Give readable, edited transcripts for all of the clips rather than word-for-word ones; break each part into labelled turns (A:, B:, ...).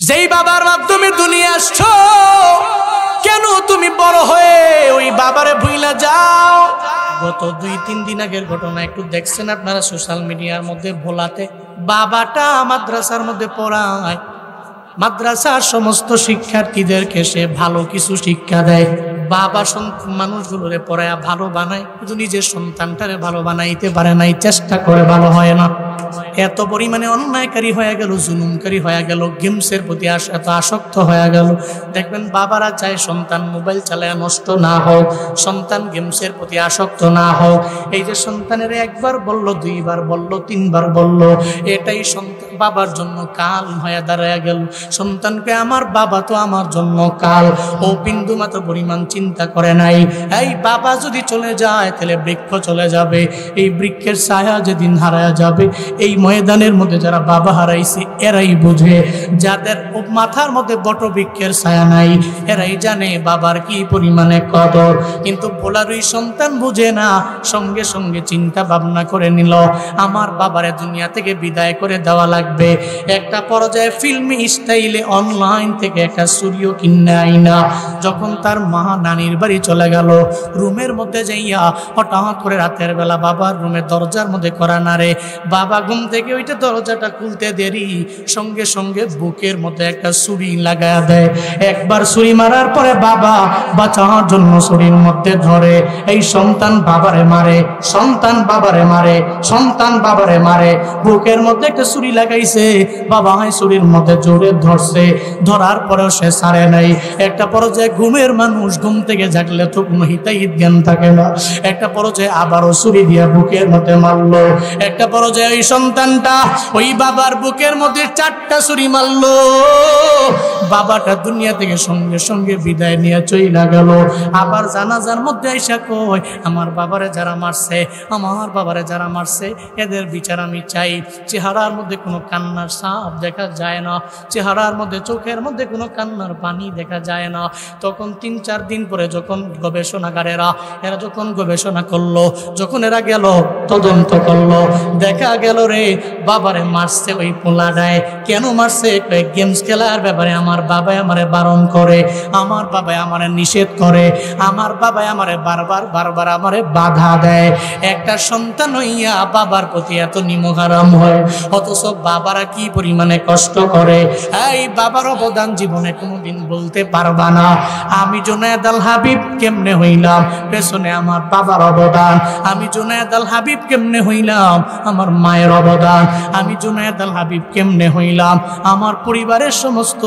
A: যেই বাবার মাধ্যমে দুনিয়া আসছো, কেন তুমি বড় হয়ে ওই বাবারে ভুইলা যাও? গত 2-3 দিন আগের ঘটনা একটু দেখছেন আপনারা সোশ্যাল মিডিয়ার মধ্যে। ভোলাতে বাবাটা মাদ্রাসার মধ্যে পড়ায়, মাদ্রাসার সমস্ত শিক্ষার্থীদেরকে সে ভালো কিছু শিক্ষা দেয়। বাবা মানুষগুলোরে পড়ায়া ভালো বানায়, কিন্তু নিজের সন্তানটারে ভালো বানাইতে পারে নাই, চেষ্টা করে ভালো হয় না। এত পরিমাণে অন্যায়কারী হয়ে গেল, জুলুমকারী হয়ে গেল, গেমসের প্রতি এত আসক্ত হয়ে গেল। দেখবেন বাবারা চায় সন্তান মোবাইল চালায় নষ্ট না হোক, সন্তান গেমসের প্রতি আসক্ত না হোক। এই যে সন্তানের একবার বলল, 2বার বলল, 3বার বলল, এটাই সন্তান বাবার জন্য কাল হয়ে দাঁড়ায় গেল। সন্তানকে আমার বাবা তো আমার জন্য কাল, ও বিন্দু মাত্র পরিমাণ চিন্তা করে নাই। এই বাবা যদি চলে যায় তাহলে বৃক্ষ চলে যাবে, এই বৃক্ষের ছায়া যেদিন হারায় যাবে। এই ময়দানের মধ্যে যারা বাবা হারাইছে এরাই বুঝে, যাদের মাথার মধ্যে বট বৃক্ষের ছায়া নাই এরাই জানে বাবার কি পরিমাণে কদর। কিন্তু ভোলার ওই সন্তান বুঝে না, সঙ্গে সঙ্গে চিন্তা ভাবনা করে নিল আমার বাবারে দুনিয়া থেকে বিদায় করে দেওয়া লাগবে। একটা পর্যায়ে ফিল্মি স্টাইলে অনলাইন থেকে একটা সুরিও কিনে আইনা যখন তার মা নানির বাড়ি চলে গেল, রুমের মধ্যে যাইয়া হঠাৎ করে রাতের বেলা বাবার রুমের দরজার মধ্যে করা নাড়ে। বাবা ঘুম থেকে ওইটা দরজাটা খুলতে দেরি, সঙ্গে সঙ্গে বুকের মধ্যে একটা ছুরি লাগায়া দেয়। একবার ছুরি মারার পরে বাবা বাঁচার জন্য ছুরির মধ্যে ধরে। এই সন্তান বাবারে মারে, সন্তান বাবারে মারে, সন্তান বাবারে মারে। বুকের মধ্যে একটা ছুরি লাগাইছে, বাবা হয় ছুরির মধ্যে জোরে ধরছে, ধরার পরেও সে ছাড়ে নাই। একটা পর্যায়ে ঘুমের মানুষ, ঘুম থেকে জাগলে তো কোনো হিতাহিত জ্ঞান থাকে না। একটা পর্যায়ে আবারও ছুরি দিয়া বুকের মধ্যে মারলো। একটা পর্যায়ে ওই সন্তানটা ওই বাবার বুকের মধ্যে 4টা ছুরি মারলো। বাবাটা দুনিয়া থেকে সঙ্গে সঙ্গে বিদায় নিয়ে চইলা গেল। আবার জানাজার মধ্যে আইসা কয়, আমার বাবারে যারা মারছে, আমার বাবারে যারা মারছে এদের বিচার আমি চাই। চেহারার মধ্যে কোনো কান্নার ছাপ দেখা যায় না, চেহারার মধ্যে চোখের মধ্যে কোনো কান্নার পানি দেখা যায় না। তখন 3-4 দিন পরে যখন গবেষণাগারেরা এরা যখন গবেষণা করলো, যখন এরা গেল তদন্ত করলো, দেখা গেল রে বাবারে মারছে ওই পোলাডায়। কেন মারছে? গেমস খেলার ব্যাপারে আমার বাবাই আমারে বারণ করে, আমার বাবাই আমারে নিষেধ করে, আমার বাবাই আমারে বারবার আমারে বাধা দেয়। একটা সন্তান হইয়া বাবার প্রতি এত নিমহারাম হয়, অথচ বাবারা কি পরিমাণে কষ্ট করে। এই বাবার অবদান জীবনে কোনোদিন বলতে পারবা না। আমি জুনায়েদ আল হাবিব কেমনে হইলাম, পেছনে আমার বাবার অবদান। আমি জুনায়েদ আল হাবিব কেমনে হইলাম, আমার মায়ের অবদান। আমি জুনায়েদ আল হাবিব কেমনে হইলাম, আমার পরিবারের সমস্ত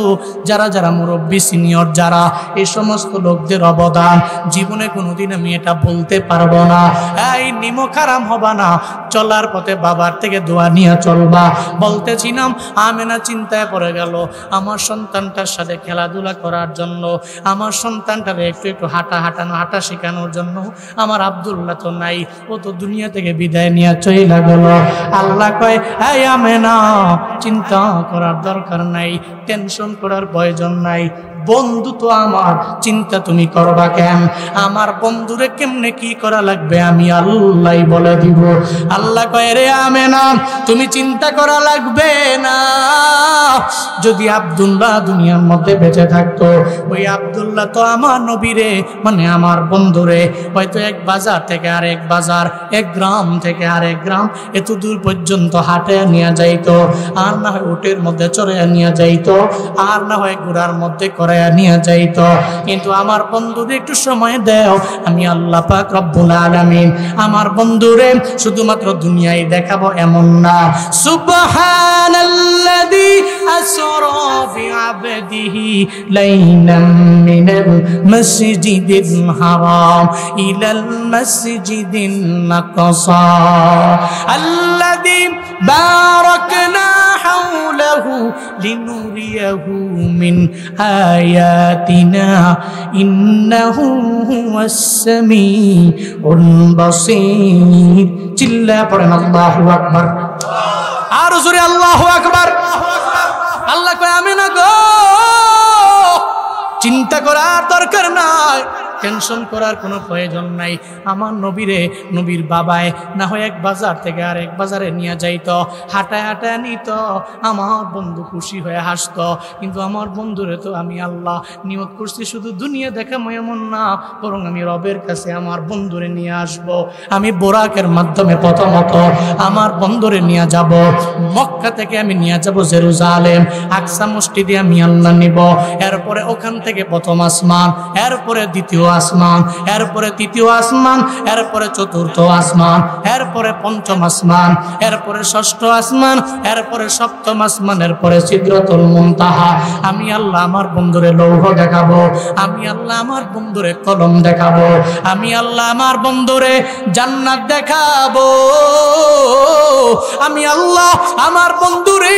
A: যারা যারা মুরব্বী সিনিয়র যারা, এই সমস্ত লোকদের অবদান। জীবনে কোনোদিন আমি এটা বলতে পারবো না। এই নিমখারাম হবা না, চলার পথে বাবার থেকে দোয়া নিয়ে চলবা। বলতেছিলাম আমেনা চিন্তায় পড়ে গেল আমার সন্তানটার সাথে খেলাধুলা করার জন্য, আমার সন্তানটারে একটু একটু হাঁটা শেখানোর জন্য। আমার আব্দুল্লাহ তো নাই, ও তো দুনিয়া থেকে বিদায় নিয়ে চইলা গেল। আল্লাহ কয়, এই আমেনা চিন্তা করার দরকার নাই, টেনশন করার প্রয়োজন নাই। বন্ধু তো আমার, চিন্তা তুমি করবা কেন? আমার বন্ধুরে কেমনে কি করা লাগবে আমি আল্লাহ বলে দিব। আল্লাহ কয়, রে আমেনা তুমি চিন্তা করা লাগবে না। যদি আব্দুল্লাহ দুনিয়ার মধ্যে বেঁচে থাকতো, ওই আব্দুল্লাহ তো আমার নবীরে মানে আমার বন্ধুরে হয়তো এক বাজার থেকে আরেক বাজার, এক গ্রাম থেকে আরেক গ্রাম এত দূর পর্যন্ত হাঁটে নিয়ে যাইতো, আর না হয় উটের মধ্যে চড়ে নিয়ে যাইতো, আর না হয় ঘোড়ার মধ্যে করাইয়া নিয়ে যাইতো। কিন্তু আমার বন্ধুরে একটু সময় দাও, আমি আল্লাহ পাক রব্বুল আলামিন আমার বন্ধুরে শুধুমাত্র দুনিয়ায় দেখাবো এমন না। সুবহানাল্লাযী আসরা বিআবদিহি লাইলাম মিনাল মাসজিদিল হারাম ইলাল মাসজিদিল আকসা আল্লাযী বারাকনা হাওলাহু লিনুরিয়াহু মিন আয়াতিনা ইন্নাহু হুয়াস সামিউল বাসীর। চিল্লা পড়েন আল্লাহু আকবার, আর জোরে আল্লাহু আকবার। আল্লাহ কয়, আমেনা গো চিন্তা করার দরকার নাই, টেনশন করার কোনো প্রয়োজন নাই। আমার নবীরে নবীর বাবায় না হয় এক বাজার থেকে আর এক বাজারে নিয়ে যাইতো, হাঁটায় হাঁটায় নিত, আমার বন্ধু খুশি হয়ে হাসতো। কিন্তু আমার বন্ধুরে তো আমি আল্লাহ নিয়ত করছি শুধু দুনিয়া দেখাবো এমন না, বরং আমি রবের কাছে আমার বন্ধুরে নিয়ে আসব। আমি বোরাকের মাধ্যমে প্রথমত আমার বন্ধুরে নিয়ে যাব, মক্কা থেকে আমি নিয়ে যাব জেরুজালেম, আকসা মসজিদে আমি আল্লাহ নিব। এরপরে ওখান থেকে প্রথম আসমান, এরপরে দ্বিতীয় আসমান, এরপরে তৃতীয় আসমান, এরপরে চতুর্থ আসমান, এরপরে পঞ্চম আসমান, এরপরে ষষ্ঠ আসমান, এরপরে সপ্তম আসমান, এরপরে সিদরাতুল মুনতাহা। আমি আল্লাহ আমার বন্ধুরে লৌহ দেখাবো, আমি আল্লাহ আমার বন্ধুরে কলম দেখাবো, আমি আল্লাহ আমার বন্ধুরে জান্নাত দেখাবো, আমি আল্লাহ আমার বন্ধুরে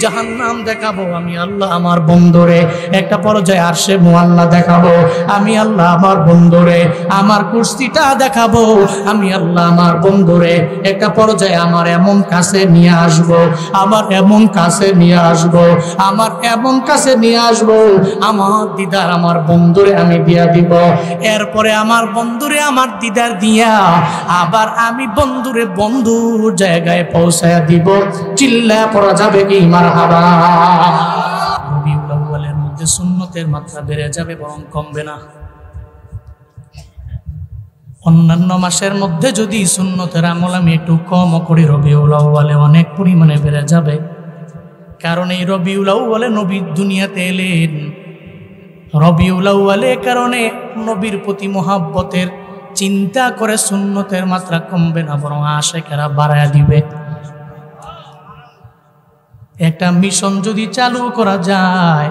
A: জাহান্নাম দেখাবো, আমি আল্লাহ আমার বন্ধুরে একটা পর্যায়ে আরশে মুআল্লা দেখাবো, আমি আল্লাহ আমার বন্ধুরে আমার কুরসিটা দেখাবো, আমি আল্লাহ আমার বন্ধুরে একটা পর্যায়ে আমার এমন কাছে নিয়ে আসবো, আমার এমন কাছে নিয়ে আসবো, আমার এমন কাছে নিয়ে আসবো, আমার দিদার আমার বন্ধুরে আমি দিয়া দিব। এরপরে আমার বন্ধুরে আমার দিদার দিয়া আবার আমি বন্ধুরে বন্ধুর জায়গায় পৌঁছায়া দিব। চিল্লা পড়া যাবে কি মারহাবা? রবিউল আউয়ালের মধ্যে সুন্নতের মাত্রা বেড়ে যাবে, বরং কমবে না। অন্যান্য মাসের মধ্যে যদি সুন্নতের আমল আমি একটু কম করি, রবিউল আউয়ালে অনেক পরিমাণে বেড়ে যাবে। কারণ এই রবিউল আউয়ালে নবী দুনিয়াতে এলেন, রবিউল আউয়ালে কারণে নবীর প্রতি মোহাব্বতের চিন্তা করে সুন্নতের মাত্রা কমবে না, বরং আশিকেরা বাড়ায়া দিবে। একটা মিশন যদি চালু করা যায়,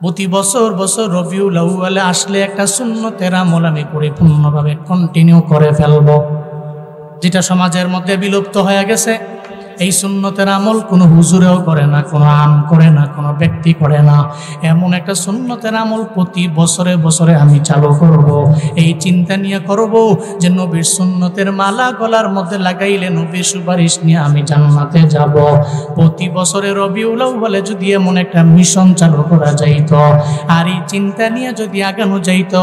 A: প্রতি বছর বছর রবিউল আউয়ালে আসলে একটা সুন্নতের আমল আমি পরিপূর্ণভাবে কন্টিনিউ করে ফেলব, যেটা সমাজের মধ্যে বিলুপ্ত হয়ে গেছে। এই সুন্নতের আমল কোনো হুজুরেও করে না, কোনো আম করে না, কোনো ব্যক্তি করে না। এমন একটা সুন্নতের আমল প্রতি বছরে বছরে আমি চালু করব। এই চিন্তা নিয়ে করব যে নবীর সুন্নতের মালা গলার মধ্যে লাগাইলে নবীর সুপারিশ নিয়ে আমি জান্নাতে যাব। প্রতি বছরে রবিউল আউয়ালে যদি এমন একটা মিশন চালু করা যাইত, আর এই চিন্তা নিয়ে যদি আগানো যাইত,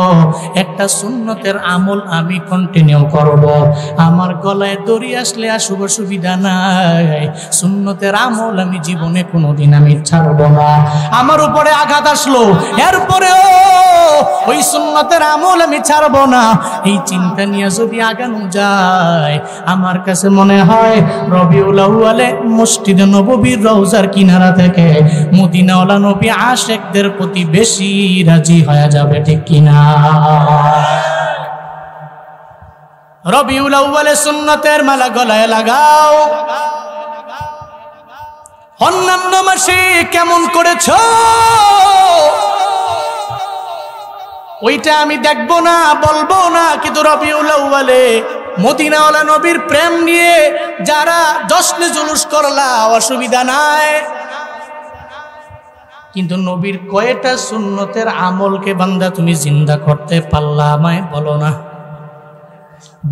A: একটা সুন্নতের আমল আমি কন্টিনিউ করব। আমার গলায় দড়ি আসলে আসুক, অসুবিধা নাই। সুন্নতের আমল আমি জীবনে কোনোদিন আমি ছাড়ব না। আমার উপরে আঘাত আসলো, এরপরেও ওই সুন্নতের আমল আমি ছাড়ব না। এই চিন্তা নিয়ে যদি আগানো যায়, আমার কাছে মনে হয় রবিউল আউয়ালে মসজিদে নববীর রওজার কিনারা থেকে মদিনাওয়ালা নবী আশিকদের প্রতি বেশি রাজি হয়ে যাবে, ঠিক কিনা? রবিউল আউয়ালে সুন্নতের মালা গলায় লাগাও। অন্যান্য মাসে কেমন করেছ ওইটা আমি দেখবো না, বলবো না, কিন্তু রবিউল আউয়ালে মদিনাওয়ালা নবীর প্রেম নিয়ে যারা জশ্নে জুলুস করলা, অসুবিধা নাই। কিন্তু নবীর কয়টা সুন্নতের আমলকে বান্দা তুমি জিন্দা করতে পারলা, আমায় বলো না।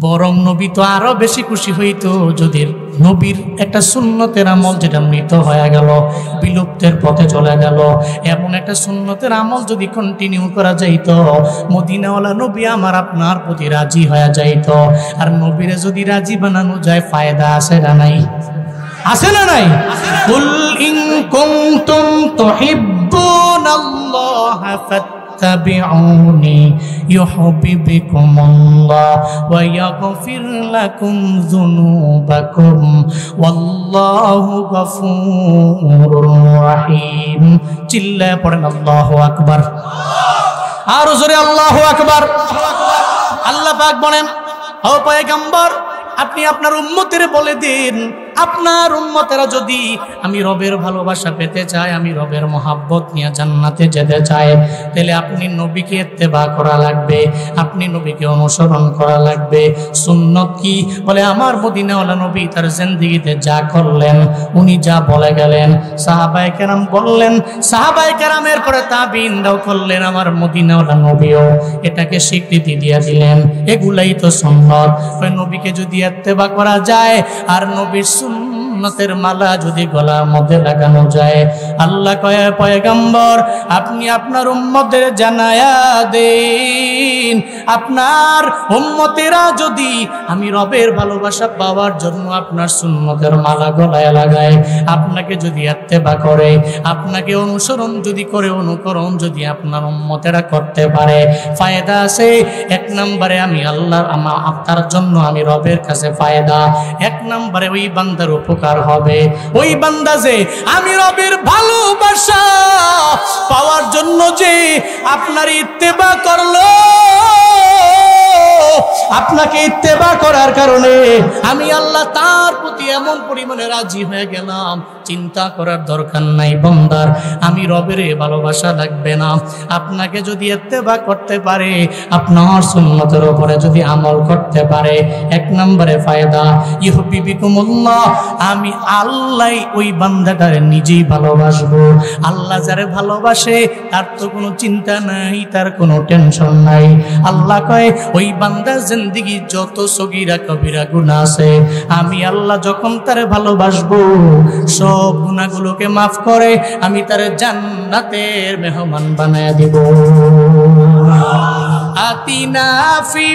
A: বরং নবী তো আরো বেশি খুশি হইতো যদি নবীর একটা সুন্নতের আমল যেটা মৃত হয়ে গেল, বিলুপ্তের পথে চলে গেল, এমন একটা সুন্নতের আমল যদি কন্টিনিউ করা যাইত, মদিনাওয়ালা নবী আমার আপনার প্রতি রাজি হয়ে যাইত। আর নবীরে যদি রাজি বানানো যায়, ফায়দা আছে না নাই? আছে না নাই? কুল ইন কুনতুম তুহিব্বুনাল্লাহ ফাত্তাবিউনি ইউহিব্বুকুমুল্লাহ ওয়া ইয়াগফির লাকুম যুনুবাকুম ওয়াল্লাহু গফুরুর রহিম। চিল্লায়ে পড়েন আল্লাহু আকবার। আর জোরে আল্লাহু আকবার। আল্লাহ পাক বলেন, ও পয়গম্বর, আপনি আপনার উম্মতের বলে দিন, আপনার উম্মতেরা যদি আমি রবের ভালোবাসা পেতে চায়, আমি রবের মহাব্বত নিয়ে জান্নাতে যেতে চাই, তাহলে আপনি নবীকে ইত্তেবা করা লাগবে, আপনি নবীকে অনুসরণ করা লাগবে। সুন্নত কি? বলে আমার মদিনাওয়ালা নবী তার জিন্দেগিতে যা করলেন, উনি যা বলে গেলেন, সাহাবায়ে কেরাম বললেন, সাহাবায়ে কেরামের পরে তাবিঈনরাও করলেন, আমার মদিনাওয়ালা নবীও এটাকে স্বীকৃতি দিয়ে দিলেন। এগুলাই তো সুন্নত। ওই নবীকে যদি ইত্তেবা করা যায় আর নবীর সুন্নত সুন্নতের মালা যদি গলার মধ্যে লাগানো যায়, আল্লাহ কয় পয়গম্বর আপনি আপনার উম্মতদের জানায়া দেন, আপনার উম্মতেরা যদি আমি রবের ভালোবাসা পাওয়ার জন্য আপনার সুন্নতের মালা গলায় লাগায়, আপনাকে যদি ইত্তেবা করে, আপনাকে অনুসরণ যদি করে, অনুকরণ যদি আপনার উম্মতেরা করতে পারে, ফায়দা আছে। এক নম্বরে আমি আল্লাহর আপনার জন্য আমি রবের কাছে ফায়দা, এক নম্বরে ওই বান্দার উপকার হবে। ওই বান্দা যে আমি রবের ভালোবাসা পাওয়ার জন্য যে আপনার ইত্তেবা করলো, আপনাকে ইত্তেবা করার কারণে আমি আল্লাহ তার প্রতি এমন পরিমাণে রাজি হয়ে গেলাম, চিন্তা করার দরকার নাই বান্দার আমি রবের ভালোবাসা লাগবে না। আপনাকে যদি ইত্তেবা করতে পারে, আপনার সুন্নতের উপরে যদি আমল করতে পারে, এক নম্বরে ফায়দা ইউহিব্বুকুমুল্লাহ, আমি আল্লাহ ওই বান্দাটারে নিজেই ভালোবাসবো। আল্লাহ যারে ভালোবাসে তার তো কোনো চিন্তা নাই, তার কোনো টেনশন নাই। আল্লাহ কয় ওই বান্দা জিন্দেগি যত সগীরা কবিরা গুনাহ আছে, আমি আল্লাহ যখন তারে ভালোবাসবো সব গুনাহগুলোকে মাফ করে আমি তারে জান্নাতের মেহমান বানায়া দিব। আতিনা ফি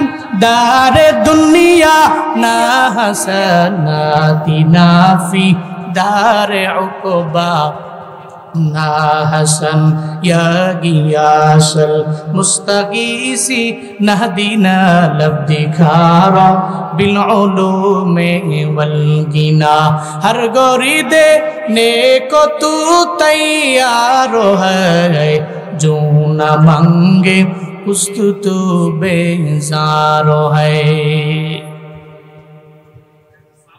A: দারে দুনিয়া না হাসানাতিনা ফি দারে উকবা না হাসান ইয়া গিয়াসল মুস্তাগীসি নাহদিনা লবদিখারা বিল উলুমে ওয়াল গিনা হর গরি দে নেকো তু তৈয়ার है जो न मांगे उस्तु तू बेजार है।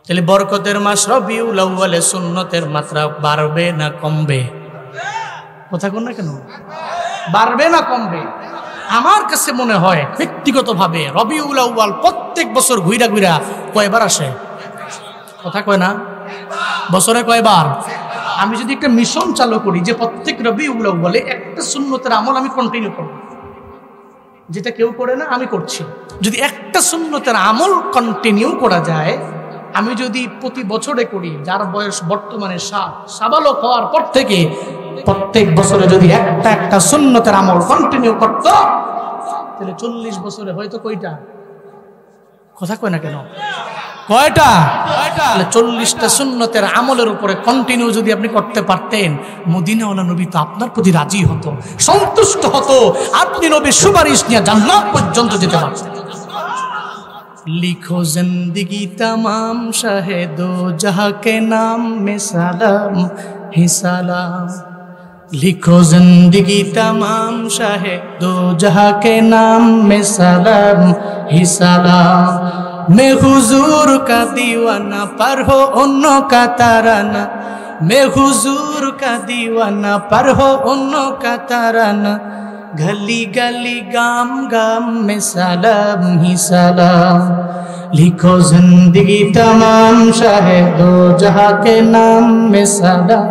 A: তাহলে বরকতের মাস রবিউল আউয়ালে সুন্নতের মাত্রা বাড়বে না কমবে? কথা কোন না কেন, বাড়বে না কমবে? আমার কাছে মনে হয় ব্যক্তিগতভাবে রবিউল আউয়াল প্রত্যেক বছর ঘুরা ঘুরা কয়বার আসে? কথা কয় না, বছরে কয়বার? আমি যদি একটা মিশন চালু করি যে প্রত্যেক রবিউল আউয়ালে একটা সুন্নতের আমল আমি কন্টিনিউ করব, যেটা কেউ করে না আমি করছি, যদি একটা সুন্নতের আমল কন্টিনিউ করা যায়, আমি যদি প্রতি বছরে করি, যার বয়স বর্তমানে সাবালক হওয়ার পর থেকে প্রত্যেক বছরে যদি একটা একটা সুন্নতের আমল কন্টিনিউ করত, তাহলে 40 বছরে হয়তো কয়টা? কথা কয় না কেন, কয়টা? 40টা সুন্নতের আমলের উপরে কন্টিনিউ যদি আপনি করতে পারতেন, মদিনাওয়ালা নবী তো আপনার প্রতি রাজি হতো, সন্তুষ্ট হতো, আপনি নবীর সুপারিশ নিয়ে জান্নাত পর্যন্ত যেতে পারতেন। लिखो जिंदगी तमाम शाहे दो जहां के नाम में सलाम ही सलाम। लिखो जिंदगी तमाम शाहे दो जहां के नाम में सलाम ही सलाम। मैं हुजूर का दीवाना पर हो उन्नों का तराना, मैं हुजूर का दीवाना पर हो उन्नों का तराना। गली गली गाम गाम में सलाम ही सलाम। लिखो जिंदगी तमाम शाहे दो जहां के नाम में सलाम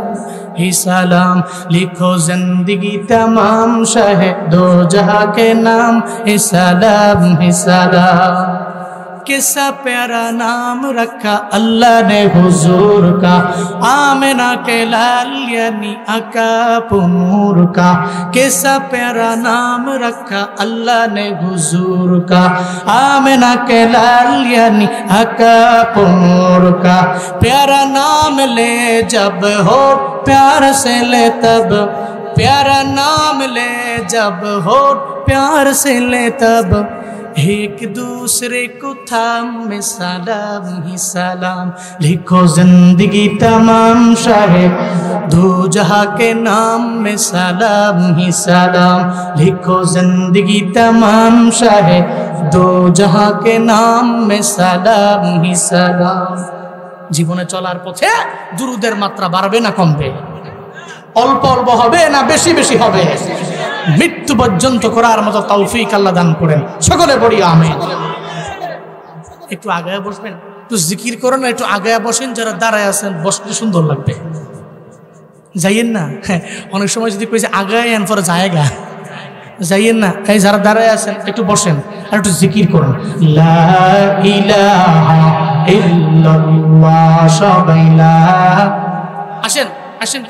A: ही सलाम। लिखो जिंदगी तमाम शाहे दो जहां के नाम ही सलाम ही सलाम। कैसा प्यारा नाम रखा अल्लाह ने हुजूर का, आमिना के लाल यानी आका पुनूर का। कैसा प्यारा नाम रखा अल्लाह ने हुजूर का, आमिना के लाल यानी आका पुनूर का। प्यारा नाम ले जब हो प्यार से ले तब, प्यारा नाम ले जब हो प्यार से ले तब। एक दूसरे को थाम में सलाम ही सलाम। लिखो जिंदगी तमाम शाहे दो जहां के नाम में सलाम ही सलाम। लिखो जिंदगी तमाम शाहे दो जहां के नाम में सलाम ही सलाम। জীবনে চলার পথে দুরুদের মাত্রা বাড়বে না কমবে? অল্প অল্প হবে না বেশি বেশি হবে? মৃত্যু পর্যন্ত করার মতো তৌফিক আল্লাহ দান করেন, সকলে বলি আমিন। একটু আগায় বসবেন, একটু জিকির করেন, একটু আগায় বসেন। যারা দাঁড়ায় আছেন বসতে সুন্দর লাগবে, যাইয়েন না। অনেক সময় যদি কইছে আগায় আন পরে জায়গা, যাইয়েন না। এই যারা দাঁড়ায় আছেন একটু বসেন, আর একটু জিকির করুন, লা ইলাহা ইল্লাল্লাহ। সবাই আসেন আসেন।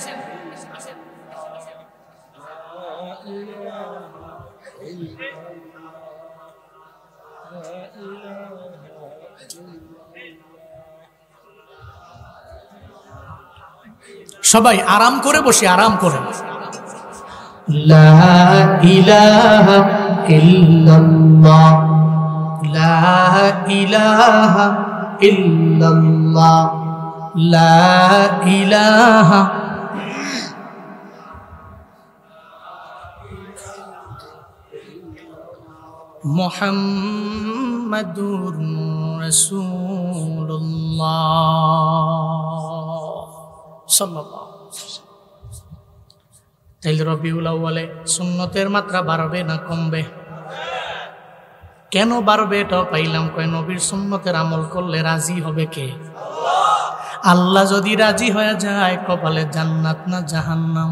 A: সবাই আরাম করে বসে, আরাম করে। লা ইলাহা ইল্লাল্লাহ, লা ইলাহা ইল্লাল্লাহ, লা ইলাহা। মুহাম্মাদুর রাসূলুল্লাহ সাল্লাল্লাহু আলাইহি ওয়াসাল্লাম। তাইলে রবিউল আউয়ালে সুন্নতের মাত্রা বাড়বে না কমবে? কেন বাড়বে এটাও পাইলাম, কয় নবীর সুন্নতের আমল করলে রাজি হবে কে? আল্লাহ যদি রাজি হয়ে যায় কপালে জান্নাত না জাহান্নাম?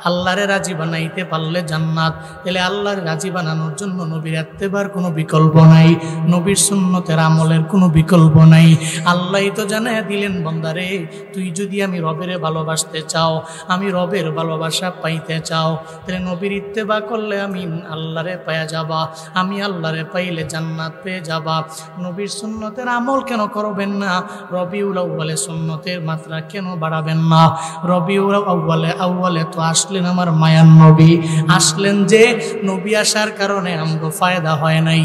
A: আল্লাহরে রাজি বানাইতে পারলে জান্নাত। তাহলে আল্লাহর রাজি বানানোর জন্য নবীর ইত্তেবার কোনো বিকল্প নাই, নবীর সুন্নতের আমলের কোনো বিকল্প নাই। আল্লাহই তো জানাইয়া দিলেন, বান্দারে তুই যদি আমি রবের ভালোবাসতে চাও, আমি রবের ভালোবাসা পাইতে চাও, তাহলে নবীর ইত্তেবা করলে আমি আল্লাহরে পাইয়া যাবা, আমি আল্লাহরে পাইলে জান্নাত পেয়ে যাবা। নবীর সুন্নতের আমল কেন করবেন না? রবিউল আউয়ালে সুন্নতের মাত্রা কেন বাড়াবেন না? রবিউল আউয়ালে তো আসলেন আমার মায়ার নবী, আসলেন যে নবী আসার কারণে আমগো ফায়দা হয় নাই,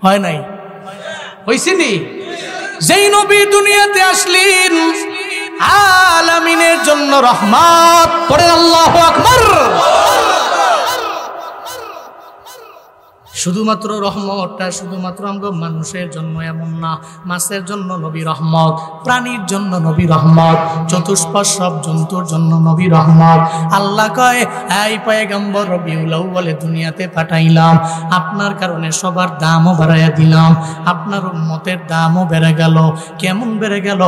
A: হয় নাই, হইছে নি? যেই নবী দুনিয়াতে আসলেন আলামিনের জন্য রহমত, পড়ে আল্লাহু আকবার। শুধুমাত্র রহমতটা শুধুমাত্র আমগো মানুষের জন্য এমন না, মাছের জন্য নবী রহমত, প্রাণীর জন্য নবী রহমত, চতুষ্পদ সব জন্তুর জন্য নবী রহমত। আল্লাহ কয়, এই পয়গম্বর রবিউল আউয়ালে দুনিয়াতে পাঠাইলাম, আপনার কারণে সবার দামও বাড়াইয়া দিলাম, আপনার উম্মতের দামও বেড়ে গেল। কেমন বেড়ে গেল?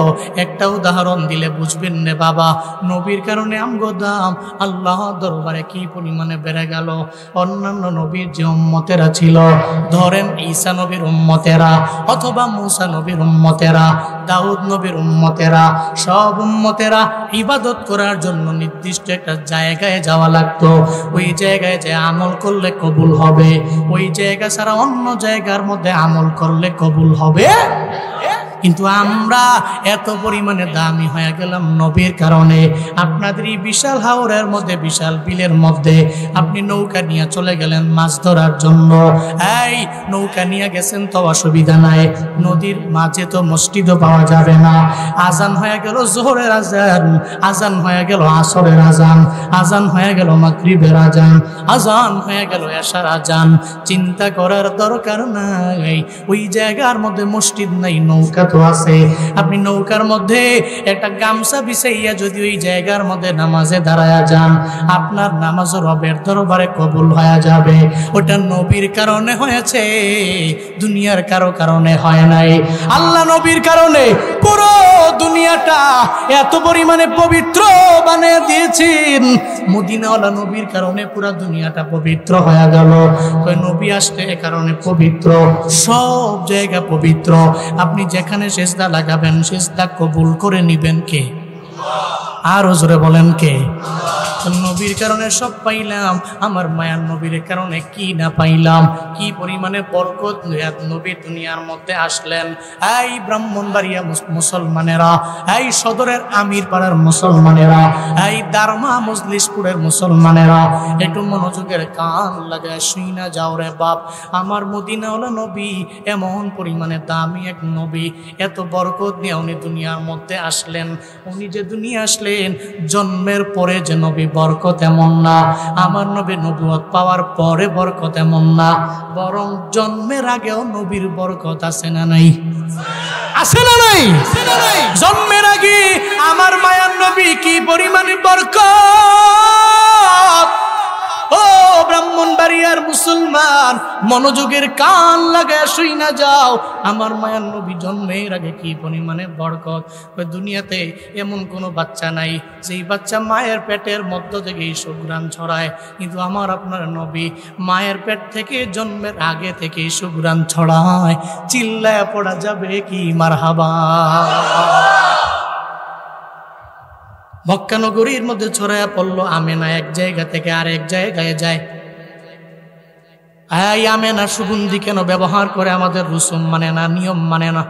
A: একটা উদাহরণ দিলে বুঝবেন রে বাবা। নবীর কারণে আমগো দাম আল্লাহ দরবারে কি পরিমাণে বেড়ে গেল। অন্যান্য নবীর যে উম্মতেরা ছিল, ধরেন ঈসা নবীর উম্মতেরা অথবা মুসা নবীর উম্মতেরা, দাউদ নবীর উম্মতেরা, সব উম্মতেরা ইবাদত করার জন্য নির্দিষ্ট একটা জায়গায় যাওয়া লাগতো। ওই জায়গায় যে আমল করলে কবুল হবে, ওই জায়গা ছাড়া অন্য জায়গার মধ্যে আমল করলে কবুল হবে। কিন্তু আমরা এত পরিমাণে দামি হয়ে গেলাম নবীর কারণে। আপনাদের এই বিশাল হাওরের মধ্যে, বিশাল বিলের মধ্যে আপনি নৌকা নিয়ে চলে গেলেন মাছ ধরার জন্য। এই নৌকা নিয়ে গেছেন তো অসুবিধা নাই, নদীর মাঝে তো মসজিদও পাওয়া যাবে না। আজান হয়ে গেল জোহরের আজান, আজান হয়ে গেল আসরের আজান, আজান হয়ে গেল মাগরিবের আজান, আজান হয়ে গেল এশার আজান। চিন্তা করার দরকার নাই, ওই জায়গার মধ্যে মসজিদ নাই, নৌকা তো আছে। আপনি নৌকার মধ্যে একটা গামছা বিছাইয়া যদি ওই জায়গার মধ্যে নামাজে দাঁড়ায়া যান, আপনার নামাজ রবের দরবারে কবুল হয়ে যাবে। ওটা নবীর কারণে হয়েছে, দুনিয়ার কারো কারণে হয় নাই। আল্লাহ নবীর কারণে পুরো দুনিয়াটা এত পরিমাণে পবিত্র বানিয়ে দিয়েছেন। মদিনাওয়ালা নবীর কারণে পুরো দুনিয়াটা পবিত্র হয়ে গেল। কই নবী আসতে এ কারণে পবিত্র, সব জায়গা পবিত্র। আপনি যেখানে সেজদা লাগাবেন, সেজদা কবুল করে নিবেন কে? আরো জোরে বলেন কে? নবীর কারণে সব পাইলাম, আমার মায়ার নবীর কারণে কি না পাইলাম? কি পরিমাণে বরকত নবী দুনিয়ার মধ্যে আসলেন। এই ব্রাহ্মণবাড়িয়া মুসলমানেরা, এই সদরের আমির পাড়ার মুসলমানেরা, এই দারমা মজলিশপুরের মুসলমানেরা, একটু মনোযোগের কান লাগায় শুই না যাও রে বাপ। আমার মদিনাওয়ালা নবী এমন পরিমাণে দামি এক নবী, এত বরকত নিয়ে উনি দুনিয়ার মধ্যে আসলেন। উনি যে দুনিয়া আসলেন, জন্মের পরে যে নবী বরকত এমন না, আমার নবী নবুয়ত পাওয়ার পরে বরকত এমন না, বরং জন্মের আগেও নবীর বরকত আছে না নাই? আছে না নাই? জন্মের আগে আমার মায়ার নবী কি পরিমাণে বরকত! ও ব্রাহ্মণ বাড়ি আর মুসলমান, মনোযোগের কান লাগায় শুই না যাও। আমার মায়ার নবী জন্মের আগে কি পরিমাণে বরকত। ওই দুনিয়াতে এমন কোনো বাচ্চা নাই যেই বাচ্চা মায়ের পেটের মধ্য থেকে সুঘ্রাণ ছড়ায়, কিন্তু আমার আপনার নবী মায়ের পেট থেকে জন্মের আগে থেকে সুঘ্রাণ ছড়ায়। চিল্লায় পড়া যাবে কি মারহাবা। মক্কা নগরীর মধ্যে ছড়ায়া পড়লো আমেনা এক জায়গা থেকে আরেক জায়গায় যায়। এই আমেনা সুগন্ধি কেন ব্যবহার করে? আমাদের রুসুম মানে না, নিয়ম মানে না।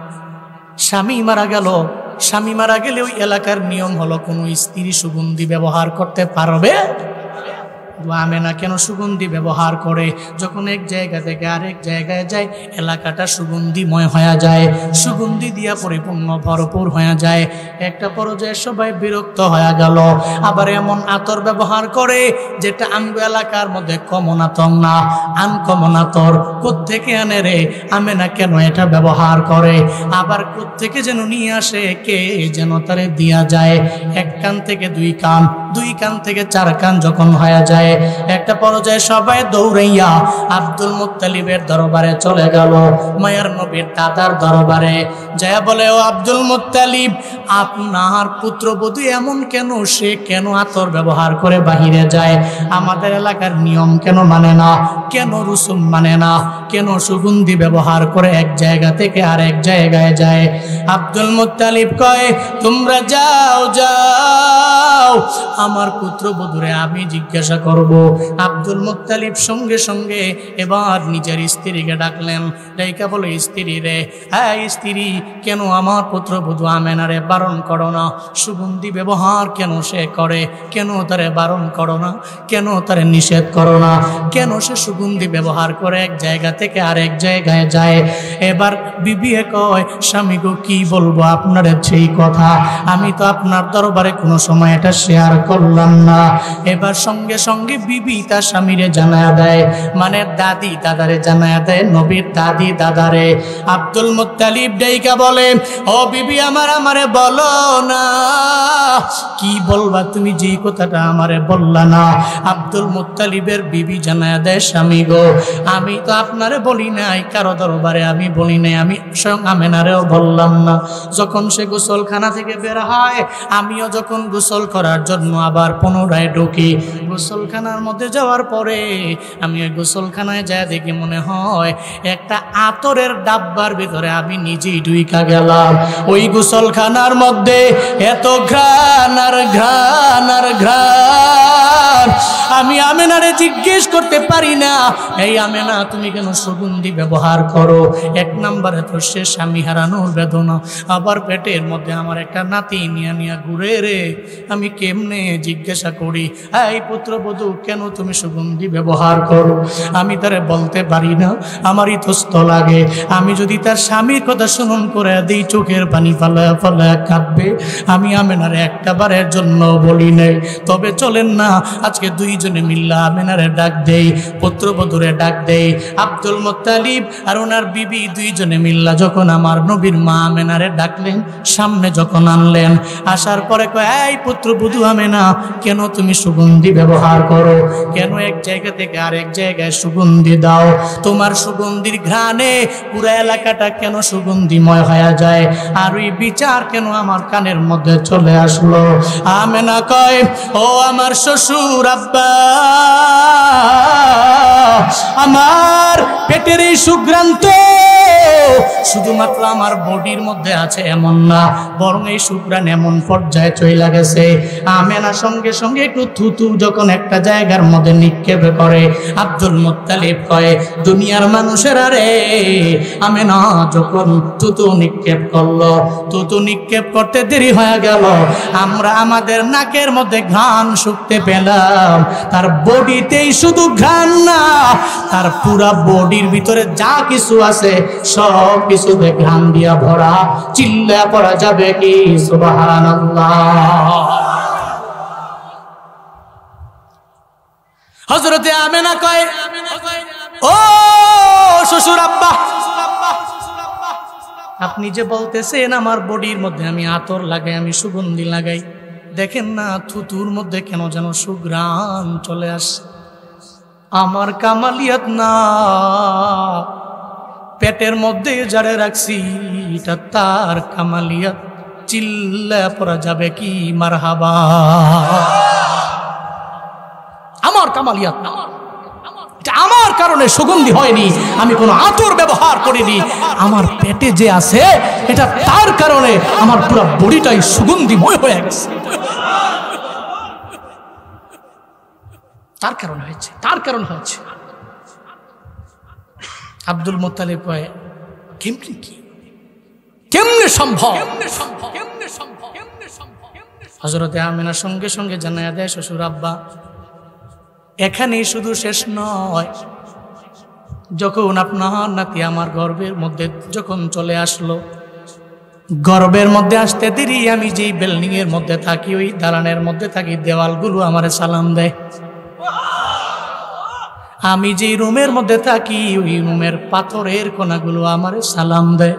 A: স্বামী মারা গেল, স্বামী মারা গেলে ওই এলাকার নিয়ম হলো কোনো স্ত্রী সুগন্ধি ব্যবহার করতে পারবে। আমেনা কেন সুগন্ধি ব্যবহার করে? যখন এক জায়গা থেকে আরেক জায়গায় যায় এলাকাটা সুগন্ধিময় হয়ে যায়, সুগন্ধি দিয়া পরিপূর্ণ ভরপুর হয়ে যায়। একটা পর্যায়ে সবাই বিরক্ত হয়ে গেল। আবার এমন আতর ব্যবহার করে যেটা আমগো এলাকার মধ্যে কমন আতর না, আনকমন আতর। কোত্থেকে আনে রে? আমেনা কেন এটা ব্যবহার করে? আবার কোত্থেকে যেন নিয়ে আসে, কে যেন তারে দিয়া যায়। এক কান থেকে দুই কান, দুই কান থেকে চার কান যখন হয়ে যায়, একটা পর্যায়ে সবাই দৌড়াইয়া আব্দুল মুত্তালিবের দরবারে চলে গেল, মায়ার নবীর দাদার দরবারে। যায় বলে, ও আব্দুল মুত্তালিব, আপনার পুত্রবধূ এমন কেন? সে কেন আতর ব্যবহার করে বাহিরে যায়? আমাদের এলাকার নিয়ম কেন মানে না? কেন রুসুম মানে না? কেন সুগন্ধি ব্যবহার করে এক জায়গা থেকে আরেক জায়গায় যায়? আব্দুল মুত্তালিব কয়, তোমরা যাও যাও, আমার পুত্রবধূরে আমি জিজ্ঞাসা করব। আব্দুল মুত্তালিব সঙ্গে সঙ্গে এবার নিজের স্ত্রীকে ডাকলেন। ডাইকা বলে, স্ত্রী রে, হ্যাঁ স্ত্রী, কেন আমার পুত্রবধূ আমেনারে বারণ করো না? সুগন্ধি ব্যবহার কেন সে করে? কেন তারে বারণ করো না? কেন তারে নিষেধ করো না? কেন সে সুগন্ধি ব্যবহার করে এক জায়গা থেকে আরেক জায়গায় যায়? এবার বিবি কয়, স্বামী গো, কি বলবো আপনার সেই কথা, আমি তো আপনার দরবারে কোনো সময় এটা শেয়ার করলাম না। এবার সঙ্গে সঙ্গে বিবি তার স্বামীরে জানায়া দেয়, মানে দাদি দাদারে জানায়া দেয়, নবীর দাদি দাদারে। আব্দুল মুত্তালিব ডাইকা বলে, ও বিবি আমার, আমারে বলো না, কি বলবা তুমি যে কথাটা আমারে বললা না? আব্দুল মুত্তালিবের বিবি জানায়া দেয়, স্বামী গো, আমি তো আপনারে বলি নাই, কারো দরবারে আমি বলি নাই, আমি স্বয়ং আমেনারেও বললাম না। যখন সে গোসলখানা থেকে বের হয়, আমিও যখন গোসল করার জন্য আবার পুনরায় ঢুকি, গোসলখানার মধ্যে যাওয়ার পরে আমি ওই গোসলখানায় যায় দেখি মনে হয় একটা আতরের ডাব্বার ভিতরে আমি নিজেই ঢুইকা গেলাম। ওই গোসলখানার মধ্যে এত ঘ্রাণ আর ঘ্রাণ আর ঘ্রাণ, আমি আমেনারে জিজ্ঞেস করতে পারি না, এই আমেনা তুমি কেন সুগন্ধি ব্যবহার করো? এক নম্বরে তো সে স্বামী হারানোর বেদনা, আবার পেটের মধ্যে আমার একটা নাতি নিয়া নিয়া ঘুরে রে, আমি কেমনে জিজ্ঞাসা করি, এই পুত্রবধূ কেন তুমি সুগন্ধি ব্যবহার করো? আমি তারে বলতে পারি না, আমার ইতস্ত লাগে। আমি যদি তার স্বামীর কথা স্মরণ করে দিই, চোখের পানি ফালায়া ফালায়া কাঁদবে। আমি আমেনারে একটা বারের জন্য বলি নাই। তবে চলেন না আজকে দুইজনে মিল্লা আমেনারে ডাক দেই, পুত্রবধূরে ডাক দেই। আব্দুল মুত্তালিব আর ওনার বিবি দুইজনে মিল্লা যখন আমার নবীর মা আমেনারে ডাকলেন, সামনে যখন আনলেন, আসার পরে কয়, এই পুত্রবধূ আমেনা, কেন তুমি সুগন্ধি ব্যবহার করো? কেন এক জায়গা থেকে আরেক জায়গায় সুগন্ধি দাও? তোমার সুগন্ধির ঘ্রাণে পুরো এলাকাটা কেন সুগন্ধিময় হয়ে যায়? আর ওই বিচার কেন আমার কানের মধ্যে চলে আসলো? আমেনা কয়, ও আমার শ্বশুর আব্বা, আমার পেটের এই সুঘ্রান্ত শুধুমাত্র আমার বডির মধ্যে আছে এমন না, বরং এই সুঘ্রাণ এমন পর্যায়ে চলে গেছে। আমেনা সঙ্গে সঙ্গে একটু থুতু যখন একটা জায়গার মধ্যে নিক্ষেপ করে, আব্দুল মুত্তালিব কয়, দুনিয়ার মানুষের আরে, আমেনা যখন থুতু নিক্ষেপ করলো, থুতু নিক্ষেপ করতে দেরি হয়ে গেল, আমরা আমাদের নাকের মধ্যে ঘ্রাণ শুকতে পেলাম। তার বডিতেই শুধু ঘ্রাণ না, তার পুরা বডির ভিতরে যা কিছু আছে সব কিছুতে ঘ্রাণ দিয়া ভরা। চিল্লা পড়া যাবে কি সুবহানাল্লাহ। হযরতে আমেনা কয়, ও শ্বশুর আব্বা, আপনি যে বলতেছেন আমার বডির মধ্যে আমি আতর লাগাই, আমি সুগন্ধি লাগাই, দেখেন না থুতুর মধ্যে কেন যেন সুঘ্রাণ চলে আসে। আমার কামালিয়াত না, পেটের মধ্যে যারে রাখছি এটা তার কামালিয়াত। চিল্লা পড়া যাবে কি মারহাবা। আমার কামালিয়াত না, এটা আমার কারণে সুগন্ধি হয়নি, আমি কোনো আতর ব্যবহার করিনি। আমার পেটে যে আছে এটা তার কারণে আমার পুরো বডিটাই সুগন্ধিময় হয়ে গেছে। তার কারণ হয়েছে, তার কারণ হয়েছে। আব্দুল মুত্তালিব কয় কেমনে কি, কেমনে সম্ভব? হযরতে আমিনার সঙ্গে সঙ্গে জানায়া দেয় শ্বশুর আব্বা এখানেই শুধু শেষ নয়, যখন আপনার নাতি আমার গর্ভের মধ্যে যখন চলে আসলো, গর্ভের মধ্যে আসতে দেরি আমি যেই বিল্ডিং এর মধ্যে থাকি, ওই দালানের মধ্যে থাকি, দেওয়ালগুলো আমারে সালাম দেয়। আমি যেই রুমের মধ্যে থাকি ওই রুমের পাথরের কোনাগুলো আমারে সালাম দেয়,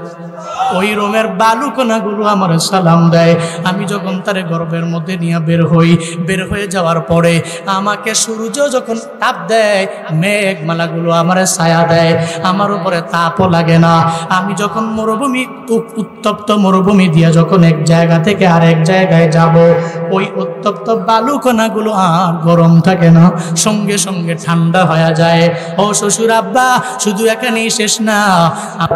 A: ওই রুমের বালু কোনাগুলো আমার সালাম দেয়। আমি যখন তারে গর্ভের মধ্যে নিয়ে বের হয়ে যাওয়ার পরে আমাকে সূর্য যখন তাপ দেয়, মেঘমালাগুলো আমার ছায়া দেয়, আমার উপরে তাপও লাগে না। আমি যখন মরুভূমি, উত্তপ্ত মরুভূমি দিয়ে যখন এক জায়গা থেকে আরেক জায়গায় যাব, ওই উত্তপ্ত বালু কোনাগুলো আর গরম থাকে না, সঙ্গে সঙ্গে ঠান্ডা হয়ে যায়। ও শ্বশুর আব্বা, শুধু এখানেই শেষ না,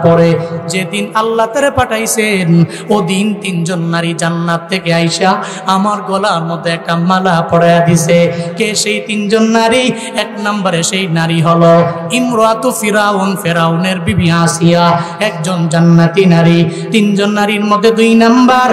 A: পরে যেদিন আল্লাহ তারে পাঠাইছেন ওদিন 3 জন নারী জান্নাত থেকে আইসা আমার গলার মধ্যে একটা মালা পরায়া দিছে। কে সেই 3 জন নারী? 1 নম্বরে সেই নারী হলো ইমরাতু ফিরাউন, ফেরাউনের বিবি আসিয়া, একজন জান্নাতি নারী। 3 জন নারীর মধ্যে 2 নাম্বার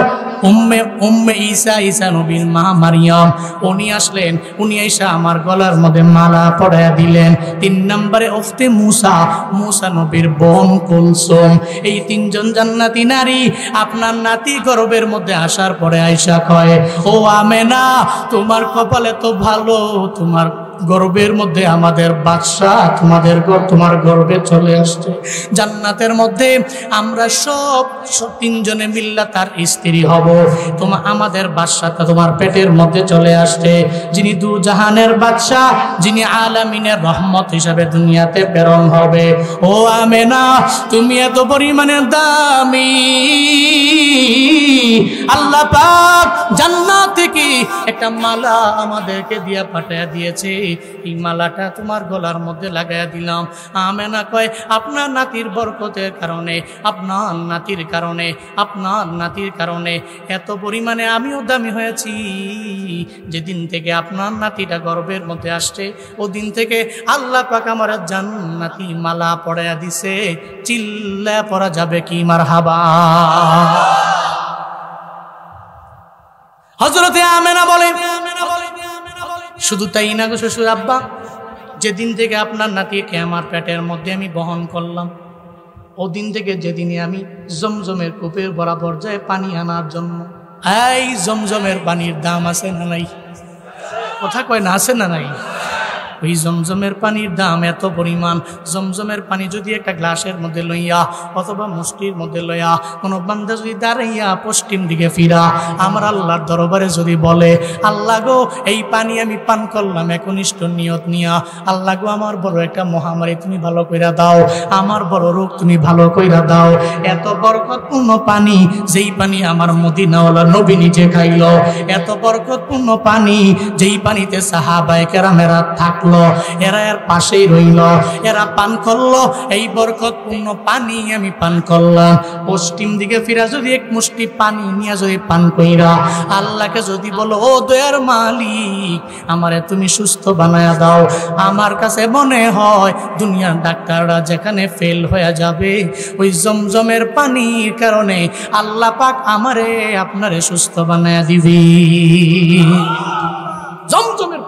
A: উম্মে ঈসা, ঈসা নবীর মা মারিয়াম। উনি আসলেন, উনি আইসা আমার গলার মধ্যে মালা পরায়া দিলেন। 3 নম্বরে উখতে মুসা, মুসা নবীর বোন কুলসুম। এই 3 জন জান্নাতি নারী আপনার নাতি গর্ভের মধ্যে আসার পরে আয়েশা কয়, ও আমেনা, তোমার কপালে তো ভালো, তোমার গর্ভের মধ্যে আমাদের বাদশাহ তোমার গর্ভে চলে আসছে। জান্নাতের মধ্যে আমরা সব 3 জনে মিল্লা তার স্ত্রী হব। আমাদের বাদশাহটা তোমার পেটের মধ্যে চলে আসছে, যিনি 2 জাহানের বাদশাহ, যিনি আলামিনের রহমত হিসাবে দুনিয়াতে প্রেরণ হবে। ও আমেনা, তুমি এত পরিমাণে দামি, আল্লাহ পাক জান্নাত থেকে একটা মালা আমাদেরকে দিয়ে পাঠিয়ে দিয়েছে, এই মালাটা তোমার গলার মধ্যে লাগাইয়া দিলাম। আমেনা কয়, আপনার নাতির বরকতের কারণে, আপনার নাতির কারণে এত পরিমাণে আমিও দামি হয়েছি। যেদিন থেকে আপনার নাতিটা গর্ভের মধ্যে আসছে ওদিন থেকে আল্লাহ পাক আমার জান্নাতি মালা পরাইয়া দিছে। চিল্লা পড়া যাবে কি মারহাবা। হযরতে আমেনা বলে, শুধু তাই না গো শ্বশুর আব্বা, যেদিন থেকে আপনার নাতিকে আমার পেটের মধ্যে আমি বহন করলাম, ওদিন থেকে যেদিনে আমি জমজমের কূপের বরাবর যায় পানি আনার জন্য, এই জমজমের পানির দাম আছে না নাই? কথা কয় না, আছে না নাই? ওই জমজমের পানির দাম এত পরিমাণ, জমজমের পানি যদি একটা গ্লাসের মধ্যে লইয়া অথবা মুষ্টির মধ্যে লইয়া কোনো বান্দা যদি দাঁড়াইয়া পশ্চিম দিকে ফিরা আমার আল্লাহর দরবারে যদি বলে, আল্লাহ গো এই পানি আমি পান করলাম একনিষ্ঠ নিয়ত নিয়া, আল্লাহ গো আমার বড় একটা মহামারী তুমি ভালো কইরা দাও, আমার বড় রোগ তুমি ভালো কইরা দাও, এত বরকতপূর্ণ পানি, যেই পানি আমার মদিনাওয়ালা নবী নিজে খাইল, এত বরকতপূর্ণ পানি যেই পানিতে সাহাবায়ে কেরামেরা থাকলো, এরা এর পাশেই রইল, এরা পান করলো, এই বরকতপূর্ণ পানি আমি পান করলাম। পশ্চিম দিকে ফিরা যদি এক মুষ্টি পানি নিয়ে যদি পান কইরা আল্লাহকে যদি বলো, ও দয়ার মালিক আমারে তুমি সুস্থ বানায়া দাও, আমার কাছে মনে হয় দুনিয়ার ডাক্তাররা যেখানে ফেল হয়ে যাবে ওই জমজমের পানির কারণে আল্লাহ পাক আমারে আপনারে সুস্থ বানায়া দিবি। জমজমের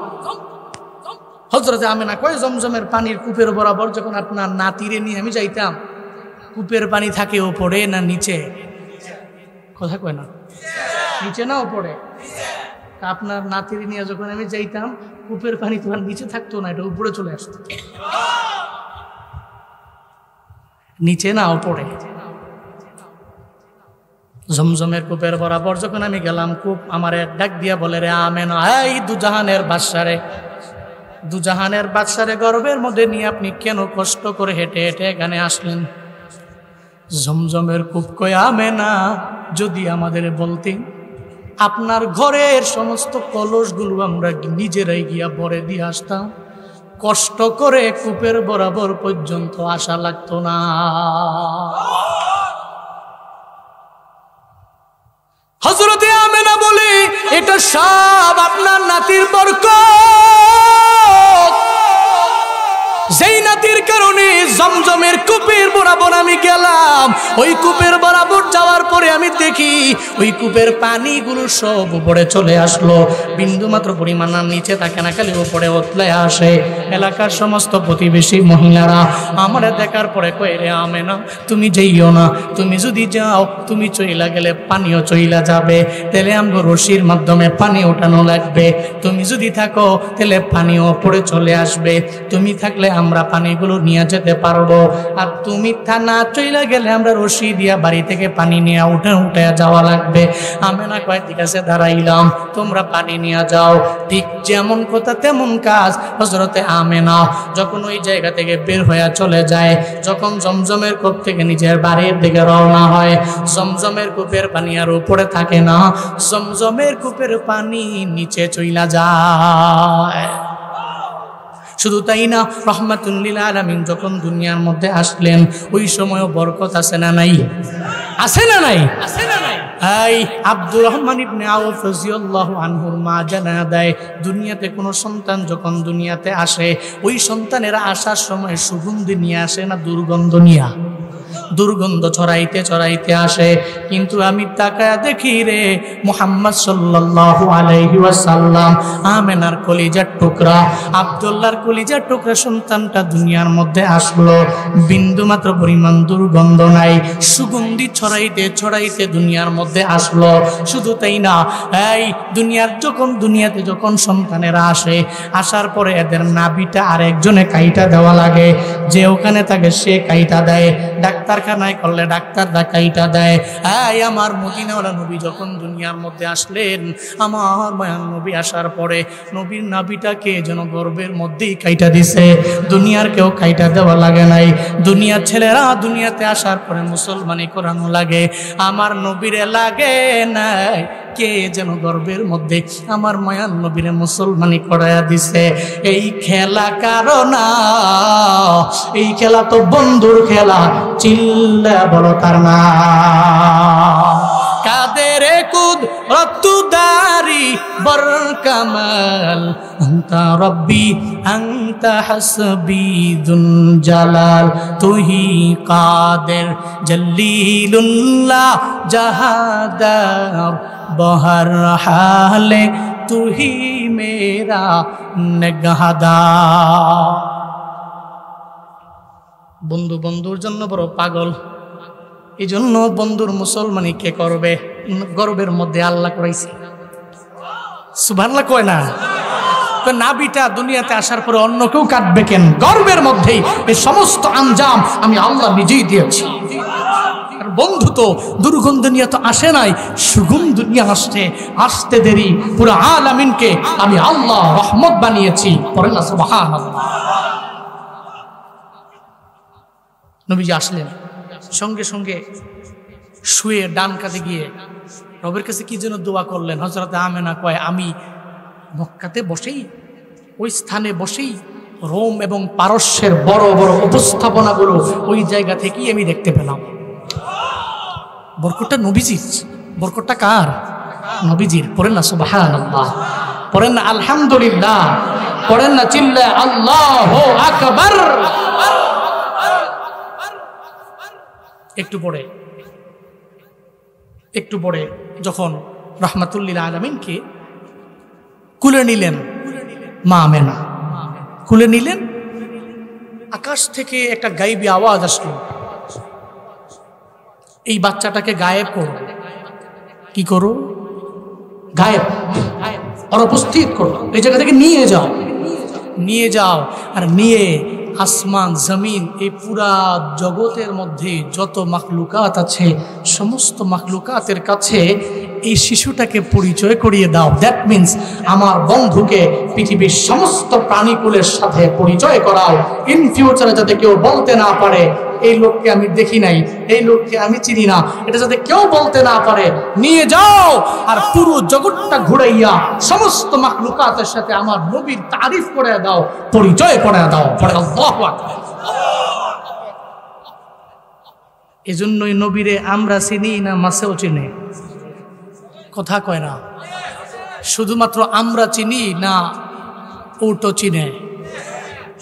A: হযরতে আমেনা কয়, জমজমের পানির কূপের বরাবর যখন আপনার নাতিরে নিয়ে আমি যাইতাম, কূপের পানি থাকে ওপরে না নিচে? কথা কয় না, নিচে না ওপরে? আপনার নাতিরে নিয়ে যখন আমি যাইতাম কূপের পানি তো আর নিচে থাকতো না, এটা উপরে চলে আসতো। নিচে না ওপরে? জমজমের কূপের বরাবর যখন আমি গেলাম, কূপ আমার ডাক দিয়া বলে, রে আমেনা, এই 2 জাহানের বাদশা রে, দুজাহানের বাদশারে গর্বের মধ্যে নিয়ে আপনি কেন কষ্ট করে হেঁটে হেঁটে এখানে আসলেন? জমজমের কূপ কই আমেনা, যদি আমাদের বলতেন আপনার ঘরের সমস্ত কলসগুলো আমরা নিজেরাই গিয়া ভরে দিয়ে আসতাম, কষ্ট করে কূপের বরাবর পর্যন্ত আসা লাগতো না। হযরতে আমেনা বলে, এটা সব আপনার নাতির বরকত। যেই নাতির কারণে জমজমের কূপের বরাবর আমি গেলাম, ওই কূপের বরাবর যাওয়ার পরে আমি দেখি ওই কূপের পানিগুলো সব উপরে চলে আসলো, বিন্দু মাত্র পরিমাণ নিচে থাকে না, খালি উপরে উতলে আসে। এলাকার সমস্ত প্রতিবেশী মহিলারা আমার দেখার পরে কয়, রে আমেনা তুমি যাইও না, তুমি যদি যাও তুমি চইলা গেলে পানিও চইলা যাবে, তাহলে আমগো রশির মাধ্যমে পানি ওঠানো লাগবে। তুমি যদি থাকো তাহলে পানিও উপরে চলে আসবে, তুমি থাকলে আমরা পানিগুলো নিয়ে যেতে পারবো, আর তুমি না চইলা গেলে আমরা রশি দিয়া বাড়ি থেকে পানি নিয়ে উঠে যাওয়া লাগবে। আমেনা কয় ঠিক আছে দাঁড়াইলাম, তোমরা পানি নিয়ে যাও। ঠিক যেমন কথা তেমন কাজ। হযরতে আমেনা যখন ওই জায়গা থেকে বের হয়ে চলে যায়, যখন জমজমের কূপ থেকে নিজের বাড়ির দিকে রওনা হয়, জমজমের কূপের পানি আর উপরে থাকে না, জমজমের কূপের পানি নিচে চইলা যায়। শুধু তাই না, রহমাতুল লিল আলামিন যখন দুনিয়ার মধ্যে আসলেন, ওই সময়ও বরকত আছে না নাই? আছে না নাই? আছে না নাই? এই আব্দুর রহমান ইবনে আউফ রাদিয়াল্লাহু আনহুর মা জানা দেয়, দুনিয়াতে কোনো সন্তান যখন দুনিয়াতে আসে, ওই সন্তানেরা আসার সময় সুগন্ধি নিয়ে আসে না দুর্গন্ধ নিয়ে? দুর্গন্ধ ছড়াইতে ছড়াইতে আসে। কিন্তু আমি তাকায়া দেখি রে মুহাম্মদ সাল্লাল্লাহু আলাইহি ওয়াসাল্লাম, আমেনার কলিজার টুকরা, আব্দুল্লাহর কলিজার টুকরা সন্তানটা দুনিয়ার মধ্যে আসলো, বিন্দু মাত্র পরিমাণ দুর্গন্ধ নাই, সুগন্ধি ছড়াইতে ছড়াইতে দুনিয়ার মধ্যে আসলো। শুধু তাই না, এই দুনিয়াতে যখন সন্তানেরা আসে, আসার পরে এদের নাভিটা আরেকজনে কাইটা দেওয়া লাগে, যে ওখানে থাকে সে কাইটা দেয়, ডাক্তারখানায় করলে ডাক্তার কাইটা দেয়। এই আমার মদিনাওয়ালা নবী যখন দুনিয়ার মধ্যে আসলেন, আমার মায়ার নবী আসার পরে নবীর নাভিটাকে যেন গর্বের মধ্যেই কাইটা দিছে, দুনিয়ার কেউ কাইটা দেওয়া লাগে নাই। দুনিয়ার ছেলেরা দুনিয়াতে আসার পরে মুসলমানি করানো লাগে, আমার নবীরে লাগে নাই, কে যেন গর্বের মধ্যে আমার মায়ার নবীরে মুসলমানি করাইয়া দিছে। এই খেলা কারণা, এই খেলা তো বন্ধুর খেলা, চিল্লা বলো তার না। কাদের কুদরতুদারি বর কামাল, আনতা রব্বি আনতা হাসবি যুল জালাল, তুহি কাদের জলিলুল্লাহ জাহাদার, বহর হালে তুহি মেরা নেগাহদার। বন্ধু বন্ধুর জন্য বড় পাগল, এই জন্য বন্ধুর মুসলমানি কে করবে? গর্বের মধ্যে আল্লাহ করাইছে। সুবহানাল্লাহ কয় না? নাবিটা দুনিয়াতে আসার পরে অন্য কেউ কাটবে কেন? গর্বের মধ্যেই এই সমস্ত আঞ্জাম আমি আল্লাহ নিজেই দিয়েছি। আর বন্ধু তো দুর্গন্ধ নিয়ে তো আসে নাই, সুগন্ধ নিয়ে আসতে দেরি পুরো আলামিনকে আমি আল্লাহ রহমত বানিয়েছি। পড়েন না সুবহানাল্লাহ। নবীজি আসলেন, সঙ্গে সঙ্গে শুয়ে ডান কাঁধে গিয়ে রবের কাছে কি যেন দোয়া করলেন। হযরত আমেনা কয়, আমি মক্কাতে বসেই, ওই স্থানে বসেই রোম এবং পারস্যের বড় বড় উপস্থাপনাগুলো ওই জায়গা থেকেই আমি দেখতে পেলাম। বরকতটা নবীজির। বরকতটা কার? নবীজির। পড়েন না সুবহানাল্লাহ, পড়েন না আলহামদুলিল্লাহ, পড়েন না চিল্লা আল্লাহু আকবার। একটু পরে যখন রাহমাতুল লিল আলামিনকে কুলে নিলেন মা আমেনা, কুলে নিলেন, আকাশ থেকে একটা গায়েবী আওয়াজ আসলো, এই বাচ্চাটাকে গায়েব করো। কি করো? গায়েব, অনুপস্থিত করো, এই জায়গা থেকে নিয়ে যাও। আর নিয়ে আসমান জমিন এই পুরা জগতের মধ্যে যত মাখলুকাত আছে, সমস্ত মাখলুকাতের কাছে এই শিশুটাকে পরিচয় করিয়ে দাও। দ্যাট মিন্স আমার বন্ধুকে পৃথিবীর সমস্ত প্রাণীকুলের সাথে পরিচয় করাও, ইন ফিউচারে যাতে কেউ বলতে না পারে এই লোককে আমি দেখি নাই, এই লোককে আমি চিনি না, এটা যাতে কেউ বলতে না পারে। নিয়ে যাও আর পুরো জগৎটা ঘুরাইয়া সমস্ত মাখলুকাতের সাথে আমার নবীর তারিফ করে দাও, পরিচয় করে দাও। পড়ে আল্লাহু আকবার। এজন্যই নবীরে আমরা চিনি না মাছেও চিনি, কথা কয় না। শুধুমাত্র আমরা চিনি না উটও চিনে,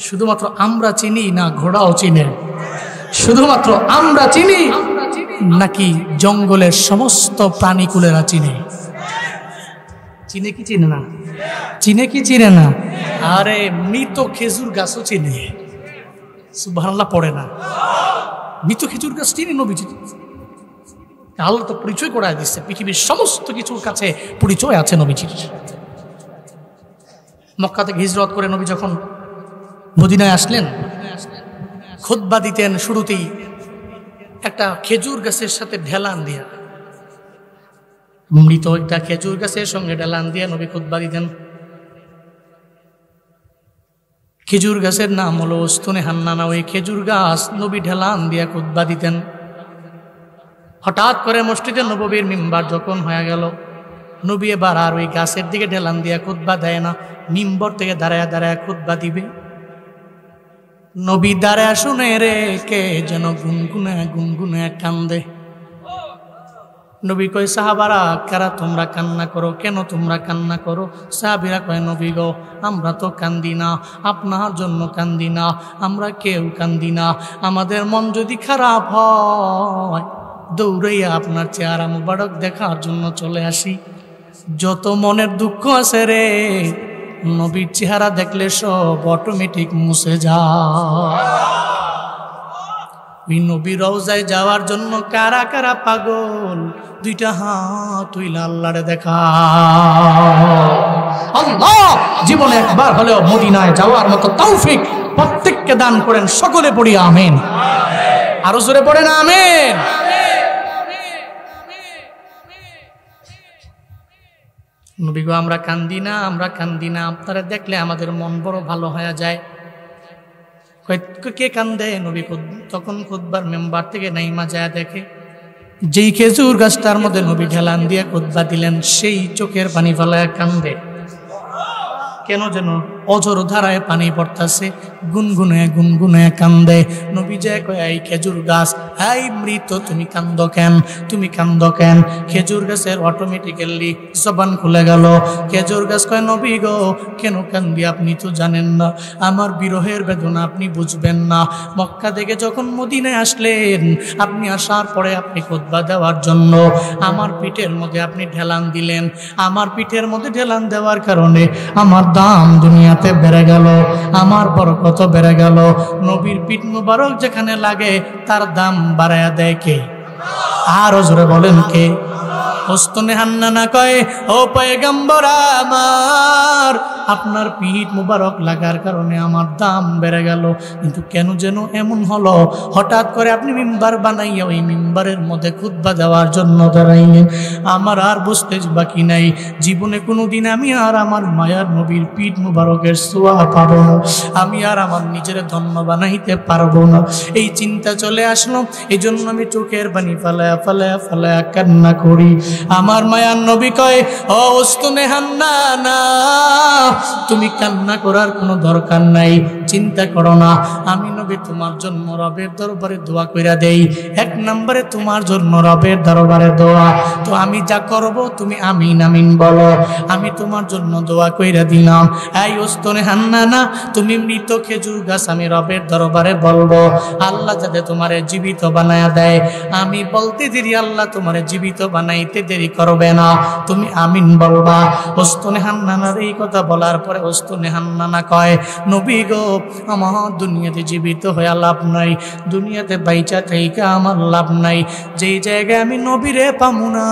A: শুধুমাত্র আমরা চিনি না ঘোড়াও চিনে, শুধুমাত্র আমরা চিনি নাকি জঙ্গলের সমস্ত প্রাণীকুলেরা চিনে? চিনে কি চিনে না? চিনে কি চিনে না? আরে মৃত খেজুর গাছও চিনে। সুবহানাল্লাহ পড়ে না? মৃত খেজুর গাছ চিনি নবীজি। আল্লাহ তো পরিচয় করায় দিচ্ছে, পৃথিবীর সমস্ত কিছুর কাছে পরিচয় আছে নবীজির। মক্কা থেকে হিজরত করে নবী যখন মদিনায় আসলেন, খুতবা দিতেন শুরুতেই একটা খেজুর গাছের সাথে ঢেলান দিয়া, মৃত একটা খেজুর গাছের সঙ্গে ঢেলান দিয়া নবী খুতবা দিতেন। খেজুর গাছের নাম হলো উস্তুনে হান্নানা। ওই খেজুর গাছ নবী ঢেলান দিয়া খুতবা দিতেন। হঠাৎ করে মসজিদে নববীর মিম্বার যখন হয়ে গেল, নবী এবার আর ওই গাছের দিকে ঢেলান দিয়া খুতবা দেয় না, মিম্বর থেকে দাঁড়ায় দাঁড়ায় খুতবা দিবে। নবী দাঁড়ায় শুনে রে কে যেন গুনগুনে গুনগুনে কান্দে। নবী কয় সাহাবারা কারা তোমরা কান্না করো, কেন তোমরা কান্না করো? সাহাবীরা কয় নবী গো আমরা তো কান্দি না, আপনার জন্য কান্দি না, আমরা কেউ কান্দি না। আমাদের মন যদি খারাপ হয় দৌড়াইয়া আপনার চেহারা মুবারক দেখার জন্য চলে আসি। যত মনের দুঃখ আছে রে নবীর চেহারা দেখলে সব অটোমেটিক মুছে যায়। ওই নবী রওজায় যাওয়ার জন্য কারা কারা পাগল? দুইটা হাত তুইলা আল্লাহরে দেখা। আল্লাহ জীবনে একবার হলেও মদিনায় যাওয়ার মতো তৌফিক প্রত্যেককে দান করেন। সকলে পড়ি আমিন। আরো জোরে পড়েন আমিন। নবী গো আমরা কান্দি না, আমরা কান্দি না, আপনারা দেখলে আমাদের মন বড় ভালো হয়ে যায়। কে কান্দে? নবী তখন খুতবার মেম্বার থেকে নাইমা যায় দেখে যেই খেজুর গাছটার মধ্যে নবী ঢেলান দিয়ে খুতবা দিলেন সেই চোখের পানি ফেলায় কান্দে। কেন যেন অজর ধারায় পানি পড়তেছে, গুনগুনে গুনগুনে কান্দে। নবী যায় কয় এই খেজুর গাছ, হাই মৃত তুমি কান্দ কেন, তুমি কান্দ কেন? খেজুর গাছের অটোমেটিক্যালি জবান খুলে গেল। খেজুর গাছ কয় নবী গো কেন কান্দি আপনি তো জানেন না, আমার বিরহের বেদনা আপনি বুঝবেন না। মক্কা থেকে যখন মদিনায় আসলেন, আপনি আসার পরে আপনি খুতবা দেওয়ার জন্য আমার পিঠের মধ্যে আপনি ঢেলান দিলেন। আমার পিঠের মধ্যে ঢেলান দেওয়ার কারণে আমার দাম দুনিয়াতে বেড়ে গেল, আমার বরকত বেড়ে গেল। নবীর পিঠ মুবারক যেখানে লাগে তার দাম বাড়ায়া দেয় কে? আরো জোরে বলেন কে? উস্তুনে হান্নানা কয় ও পয়গম্বর আমার, আপনার পিঠ মুবারক লাগার কারণে আমার দাম বেড়ে গেল। কিন্তু কেন যেন এমন হলো, হঠাৎ করে আপনি মিম্বার বানাইয়া ওই মিম্বারের মধ্যে খুতবা দেওয়ার জন্য দাঁড়াইলেন। আমার আর বুঝতে বাকি নাই, জীবনে কোনোদিন আমি আর আমার মায়ার নবীর পিঠ মুবারকের ছোঁয়া পাবো না, আমি আর আমার নিজের ধন্য বানাইতে পারবো না। এই চিন্তা চলে আসলো, এই জন্য আমি চোখের পানি ফালায়া ফালায়া ফালায়া কান্না করি। আমার মায়ার নবী কয় ও উস্তুনে হান্নানা, তুমি কান্না করার কোনো দরকার নাই, চিন্তা করো না। আমি নবী তোমার জন্য রবের দরবারে দোয়া কইরা দেই। এক নম্বরে তোমার জন্য রবের দরবারে দোয়া, তো আমি যা করব তুমি আমিন আমিন বলো। আমি তোমার জন্য দোয়া কইরা দিলাম। এই উস্তুনে হান্নানা, তুমি মৃত খেজুর গাছ আমি রবের দরবারে বলবো আল্লাহ যাতে তোমারে জীবিত বানায়া দেয়। আমি বলতে দেরি আল্লাহ তোমারে জীবিত বানাইতে দেরি করবে না, তুমি আমিন বলবা। উস্তুনে হান্নানার এই কথা বলার পরে উস্তুনে হান্নানা কয় নবী গো আমার দুনিয়াতে জীবিত হয়ে লাভ নাই, দুনিয়াতে বাইচা থেকে আমার লাভ নাই। যেই জায়গায় আমি নবীরে পামু না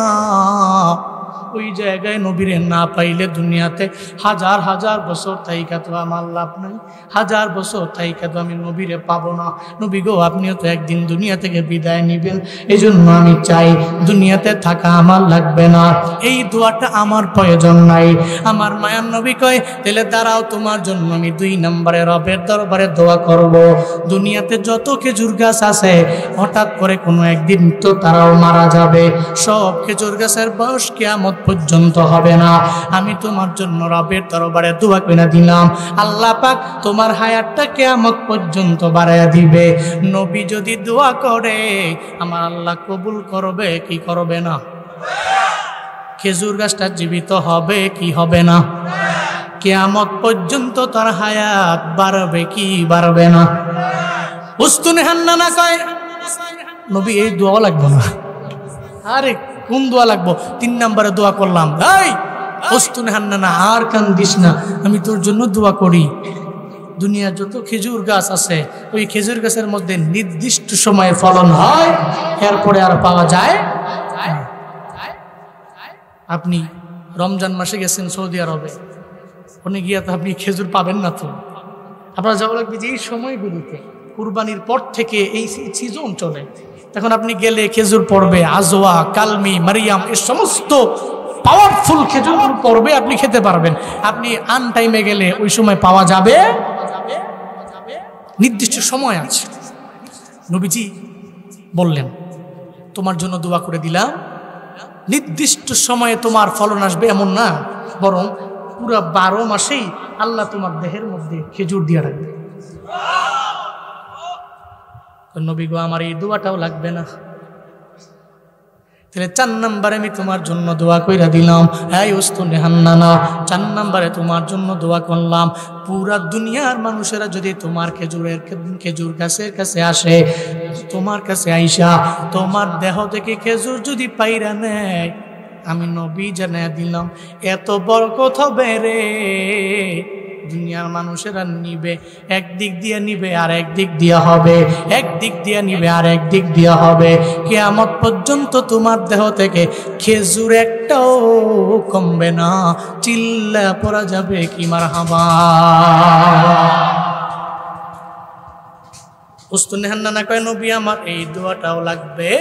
A: ওই জায়গায় নবীরে না পাইলে দুনিয়াতে হাজার হাজার বছর থাইকা তো আমার লাভ নাই, হাজার বছর থাইকা তো আমি নবীরে পাবো না। নবী গো, আপনিও তো একদিন দুনিয়া থেকে বিদায় নিবেন, এই জন্য আমি চাই দুনিয়াতে থাকা আমার লাগবে না, এই দোয়াটা আমার প্রয়োজন নাই। আমার মায়ার নবী কয়, তাহলে দাঁড়াও, তোমার জন্য আমি 2 নম্বরে রবের দরবারে দোয়া করব। দুনিয়াতে যত খেজুর গাছ আছে, হঠাৎ করে কোনো একদিন তো তারাও মারা যাবে, সব খেজুর গাছের বয়স কিয়ামত পর্যন্ত হবে না। আমি তোমার জন্য রবের দরবারে দোয়া করে দিলাম, আল্লাহ পাক তোমার হায়াতটা কিয়ামত পর্যন্ত বাড়ায়া দিবে। নবী যদি দোয়া করে, আমার আল্লাহ কবুল করবে কি করবে না? খেজুর গাছটা জীবিত হবে কি হবে না? কিয়ামত পর্যন্ত তার হায়াত বাড়বে কি বাড়বে না? উস্তুনে হান্নানা কয়, নবী এই দোয়া লাগবে না। আরে কোন দোয়া লাগবো? 3 নম্বরে দোয়া করলাম, এই উস্তুনে হান্নানা আর কান্দিস না, আমি তোর জন্য দোয়া করি। দুনিয়ার যত খেজুর গাছ আছে, ওই খেজুর গাছের মধ্যে নির্দিষ্ট সময়ে ফলন হয়, এরপরে আর পাওয়া যায়। আপনি রমজান মাসে গেছেন সৌদি আরবে, ওখানে গিয়ে তো আপনি খেজুর পাবেন না। তো আপনার যাওয়া লাগবে যে এই সময়গুলিতে, কুরবানির পর থেকে এই সিজন চলে, তখন আপনি গেলে খেজুর পড়বে, আজওয়া, কালমি, মারিয়াম, এই সমস্ত পাওয়ারফুল খেজুর পড়বে, আপনি খেতে পারবেন। আপনি আন টাইমে গেলে ওই সময় পাওয়া যাবে, নির্দিষ্ট সময় আছে। নবীজি বললেন, তোমার জন্য দোয়া করে দিলাম, নির্দিষ্ট সময়ে তোমার ফলন আসবে এমন না, বরং পুরো 12 মাসেই আল্লাহ তোমার দেহের মধ্যে খেজুর দিয়ে রাখবে। নবী গো, আমার এই দোয়াটাও লাগবে না। তাহলে 4 নম্বরে আমি তোমার জন্য দোয়া কইরা দিলাম, এই উস্তুনে হান্নানা, 4 নম্বরে তোমার জন্য দোয়া করলাম। পুরা দুনিয়ার মানুষেরা যদি তোমার খেজুর গাছের কাছে আসে, তোমার কাছে আইসা তোমার দেহ থেকে খেজুর যদি পাইরা নেয়, আমি নবী জানাইয়া দিলাম, এত বরকত হবে রে। দুনিয়ার মানুষেরা নিবে, একদিক দিয়ে নিবে আর একদিক দিয়ে হবে, একদিক দিয়ে নিবে আর একদিক দিয়ে হবে, কিয়ামত পর্যন্ত তোমার দেহ থেকে খেজুর একটাও কমবে না। চিল্লা পড়া যাবে কি মারহাবা। উস্তুনে হান্নানা কয়, নবী আমার এই দোয়াটাও লাগবে।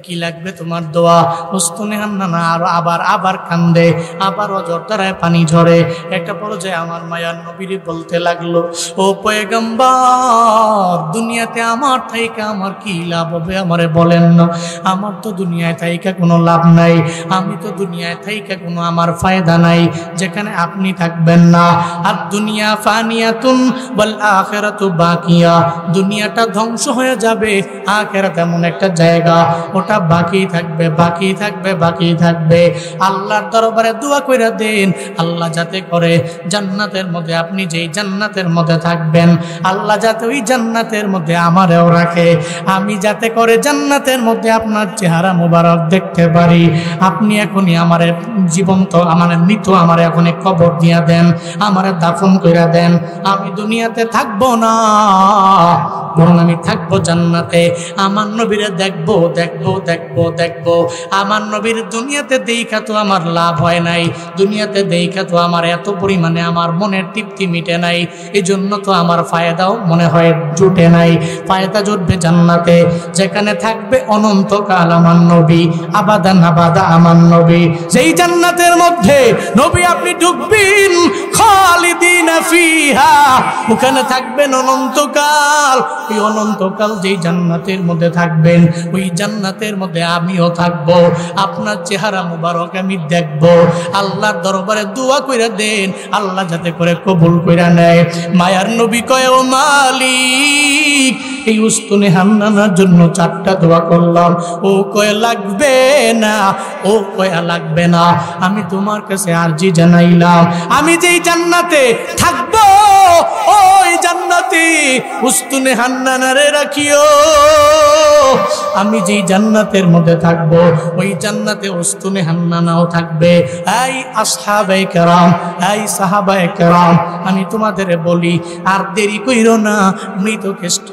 A: কি লাগবে তোমার দোয়া? উস্তুনে হান্নানা আবার কান্দে, আবার অজর দ্বারায় পানি ঝরে। একটা পর্যায়ে আমার মায়ার নবীরে বলতে লাগলো, ও পয়গম্বর, দুনিয়াতে আমার থাইকা আমার কি লাভ হবে আমারে বলেন না। আমার তো দুনিয়ায় থাইকা কোনো লাভ নাই, আমি তো দুনিয়ায় থাইকা কোনো আমার ফায়দা নাই, যেখানে আপনি থাকবেন না। আর দুনিয়া ফানিয়াতুন ওয়াল আখিরাতু বাকিয়া, দুনিয়াটা ধ্বংস হয়ে যাবে, আখিরাত এমন একটা জায়গা, ওটা বাকি থাকবে, বাকি থাকবে, বাকি থাকবে। আল্লাহর দরবারে দোয়া কইরা দেন, আল্লাহ যাতে করে জান্নাতের মধ্যে, আপনি যেই জান্নাতের মধ্যে থাকবেন, আল্লাহ যাতে ওই জান্নাতের মধ্যে আমারেও রাখে, আমি যাতে করে জান্নাতের মধ্যে আপনার চেহারা মুবারক দেখতে পারি। আপনি এখনই আমারে জীবন্ত, আমার মৃত, আমার এখনই কবর দিয়া দেন, আমারে দাফন কইরা দেন। আমি দুনিয়াতে থাকবো না, বরং আমি থাকবো জান্নাতে। আমার নবীরে দেখবো, দেখবো, দেখবো, দেখবো। আমার নবীর দুনিয়াতে দেখা তো আমার লাভ হয় নাই, দুনিয়াতে দেখা তো আমার এত পরিমাণে আমার মনের তৃপ্তি মিটে নাই, এই জন্য তো আমার ফায়দাও মনে হয় জুটে নাই। ফায়দা জুটবে জান্নাতে, যেখানে থাকবে অনন্তকাল আমার নবী, আবাদান আবাদা আমার নবী। যেই জান্নাতের মধ্যে নবী আপনি ঢুকবেন, খালিদিনা ফিহা, ওখানে থাকবেন অনন্তকাল। ওই অনন্তকাল যেই জান্নাতের মধ্যে থাকবেন, ওই জান্নাতের মধ্যে আমিও থাকবো, আপনার চেহারা মুবারক আমি দেখবো। আল্লাহর দরবারে দোয়া কইরা দেন, আল্লাহ যাতে করে কবুল কইরা নেয়। মায়ার নবী কয়, ও মালিক, এই উস্তুনে হান্নানার জন্য 4টা দোয়া করলাম, ও কয় লাগবে না, ও কয় লাগবে না। আমি তোমার কাছে আরজি জানাইলাম, আমি যেই জান্নাতে থাকবো, ওই জান্নাতি উস্তুনে হান্নানারে রাখিও, আমি যেই জান্নাতের মধ্যে থাকবো ওই জান্নাতে উস্তুনে হান্নানাও থাকবে। এই আসহাবে কেরাম, এই সাহাবায়ে কেরাম, আমি তোমাদের বলি আর দেরি কইরো না, মৃত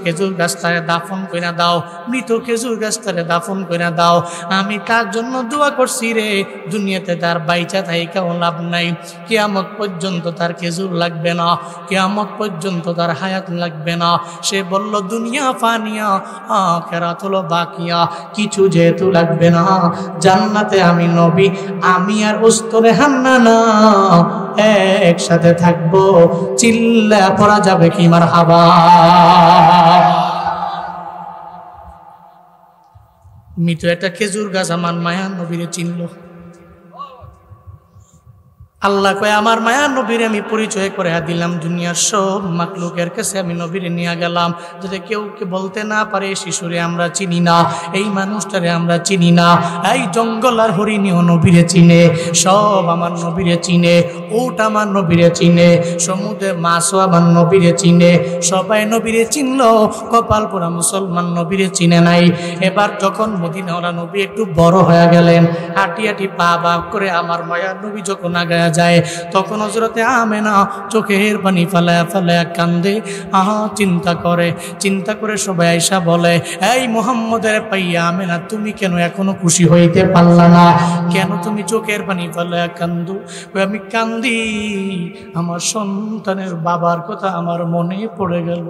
A: খেজুর গাছটারে দাফন কইরা দাও, মৃত খেজুর গাছটারে দাফন কইরা দাও। আমি তার জন্য দোয়া করছি রে, দুনিয়াতে তার বাইচা থাইকাও লাভ নাই, কিয়ামত পর্যন্ত তার খেজুর লাগবে না, কিয়ামত পর্যন্ত তার হায়াত লাগবে না। সে বলল দুনিয়া ফানিয়া আখিরাত হলো বাকিয়া, কিছু যেহেতু লাগবে না, জান্নাতে আমি নবী, আমি আর উস্তুনে হান্নানা একসাথে থাকবো। চিল্লা পড়া যাবে কি মারহাবা। মৃত একটা খেজুর গাছ আমার মায়ার নবীরে চিনল। আল্লাহ কয় আমার মায়ার নবীরে আমি পরিচয় করে দিলাম, দুনিয়ার সব মাখলুকের কাছে আমি নবীরে নিয়ে গেলাম, যাতে কেউ বলতে না পারে শিশুরে আমরা চিনি না, এই মানুষটারে আমরা চিনি না। এই জঙ্গল আর হরিণীও নবীরে চিনে, সব আমার নবীরে চিনে, উট আমার নবীরে চিনে, সমুদ্রের মাছও আমার নবীরে চিনে, সবাই নবীরে চিনল, কপাল পোড়া মুসলমান নবীরে চিনে নাই। এবার যখন মদিনাওয়ালা নবী একটু বড় হয়ে গেলেন, হাঁটি হাঁটি পা পা করে আমার মায়ার নবী যখন আগায় যায়, তখন হযরতে আমেনা চোখের পানি ফেলায়া ফেলায়া কান্দে। চিন্তা করে সবাই আয়েশা বলে, এই মুহাম্মদের পাইয়া আমেনা তুমি কেন এখনো খুশি হইতে পারলা না, কেন তুমি চোখের পানি ফেলায়া কান্দো? আমি কান্দি আমার সন্তানের বাবার কথা আমার মনে পড়ে গেল,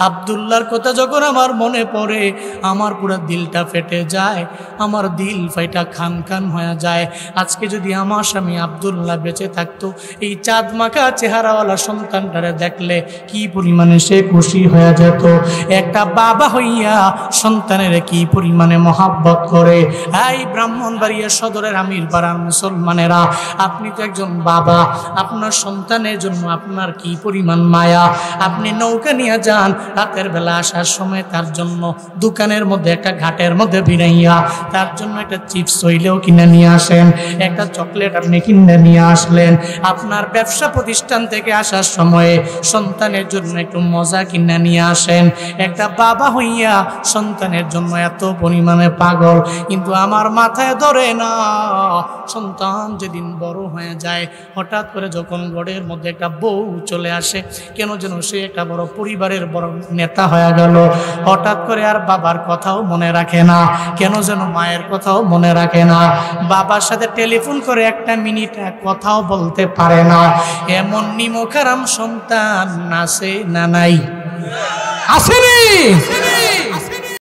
A: আব্দুল্লাহর কথা যখন আমার মনে পড়ে আমার পুরো দিলটা ফেটে যায়, আমার দিল ফাইটা খান খান হয়ে যায়। আজকে যদি আমার স্বামী আব্দুল্লাহ বেঁচে থাকতো, এই চাঁদ মাখা চেহারাওয়ালা সন্তানটারে দেখলে কি পরিমাণে সে খুশি হয়ে যেত। একটা বাবা হইয়া সন্তানের কি পরিমাণে মহাব্বত করে। এই ব্রাহ্মণবাড়িয়া সদরের আমির পাড়ার মুসলমানেরা, আপনি তো একজন বাবা, আপনার সন্তানের জন্য আপনার কি পরিমাণ মায়া। আপনি নৌকা নিয়ে যান, রাতের বেলা আসার সময় তার জন্য দোকানের মধ্যে একটা ঘাটের মধ্যে ভিড়াইয়া তার জন্য একটা চিপস হইলেও কিনে নিয়ে আসেন, একটা চকলেট আপনি কিনে নিয়ে আসলেন। আপনার ব্যবসা প্রতিষ্ঠান থেকে আসার সময়ে সন্তানের জন্য একটু মজা কিনে নিয়ে আসেন। একটা বাবা হইয়া সন্তানের জন্য এত পরিমাণে পাগল, কিন্তু আমার মাথায় ধরে না। সন্তান যেদিন বড় হয়ে যায়, হঠাৎ করে যখন ঘরের মধ্যে একটা বউ চলে আসে, কেন যেন সে একটা বড় পরিবারের বড় নেতা হয়ে গেল। হঠাৎ করে আর বাবার কথাও মনে রাখে না, কেন যেন মায়ের কথাও মনে রাখে না। বাবার সাথে টেলিফোন করে একটা মিনিট কথাও বলতে পারে না। এমন নিমখারাম সন্তান আছে না নাই? আসেনি?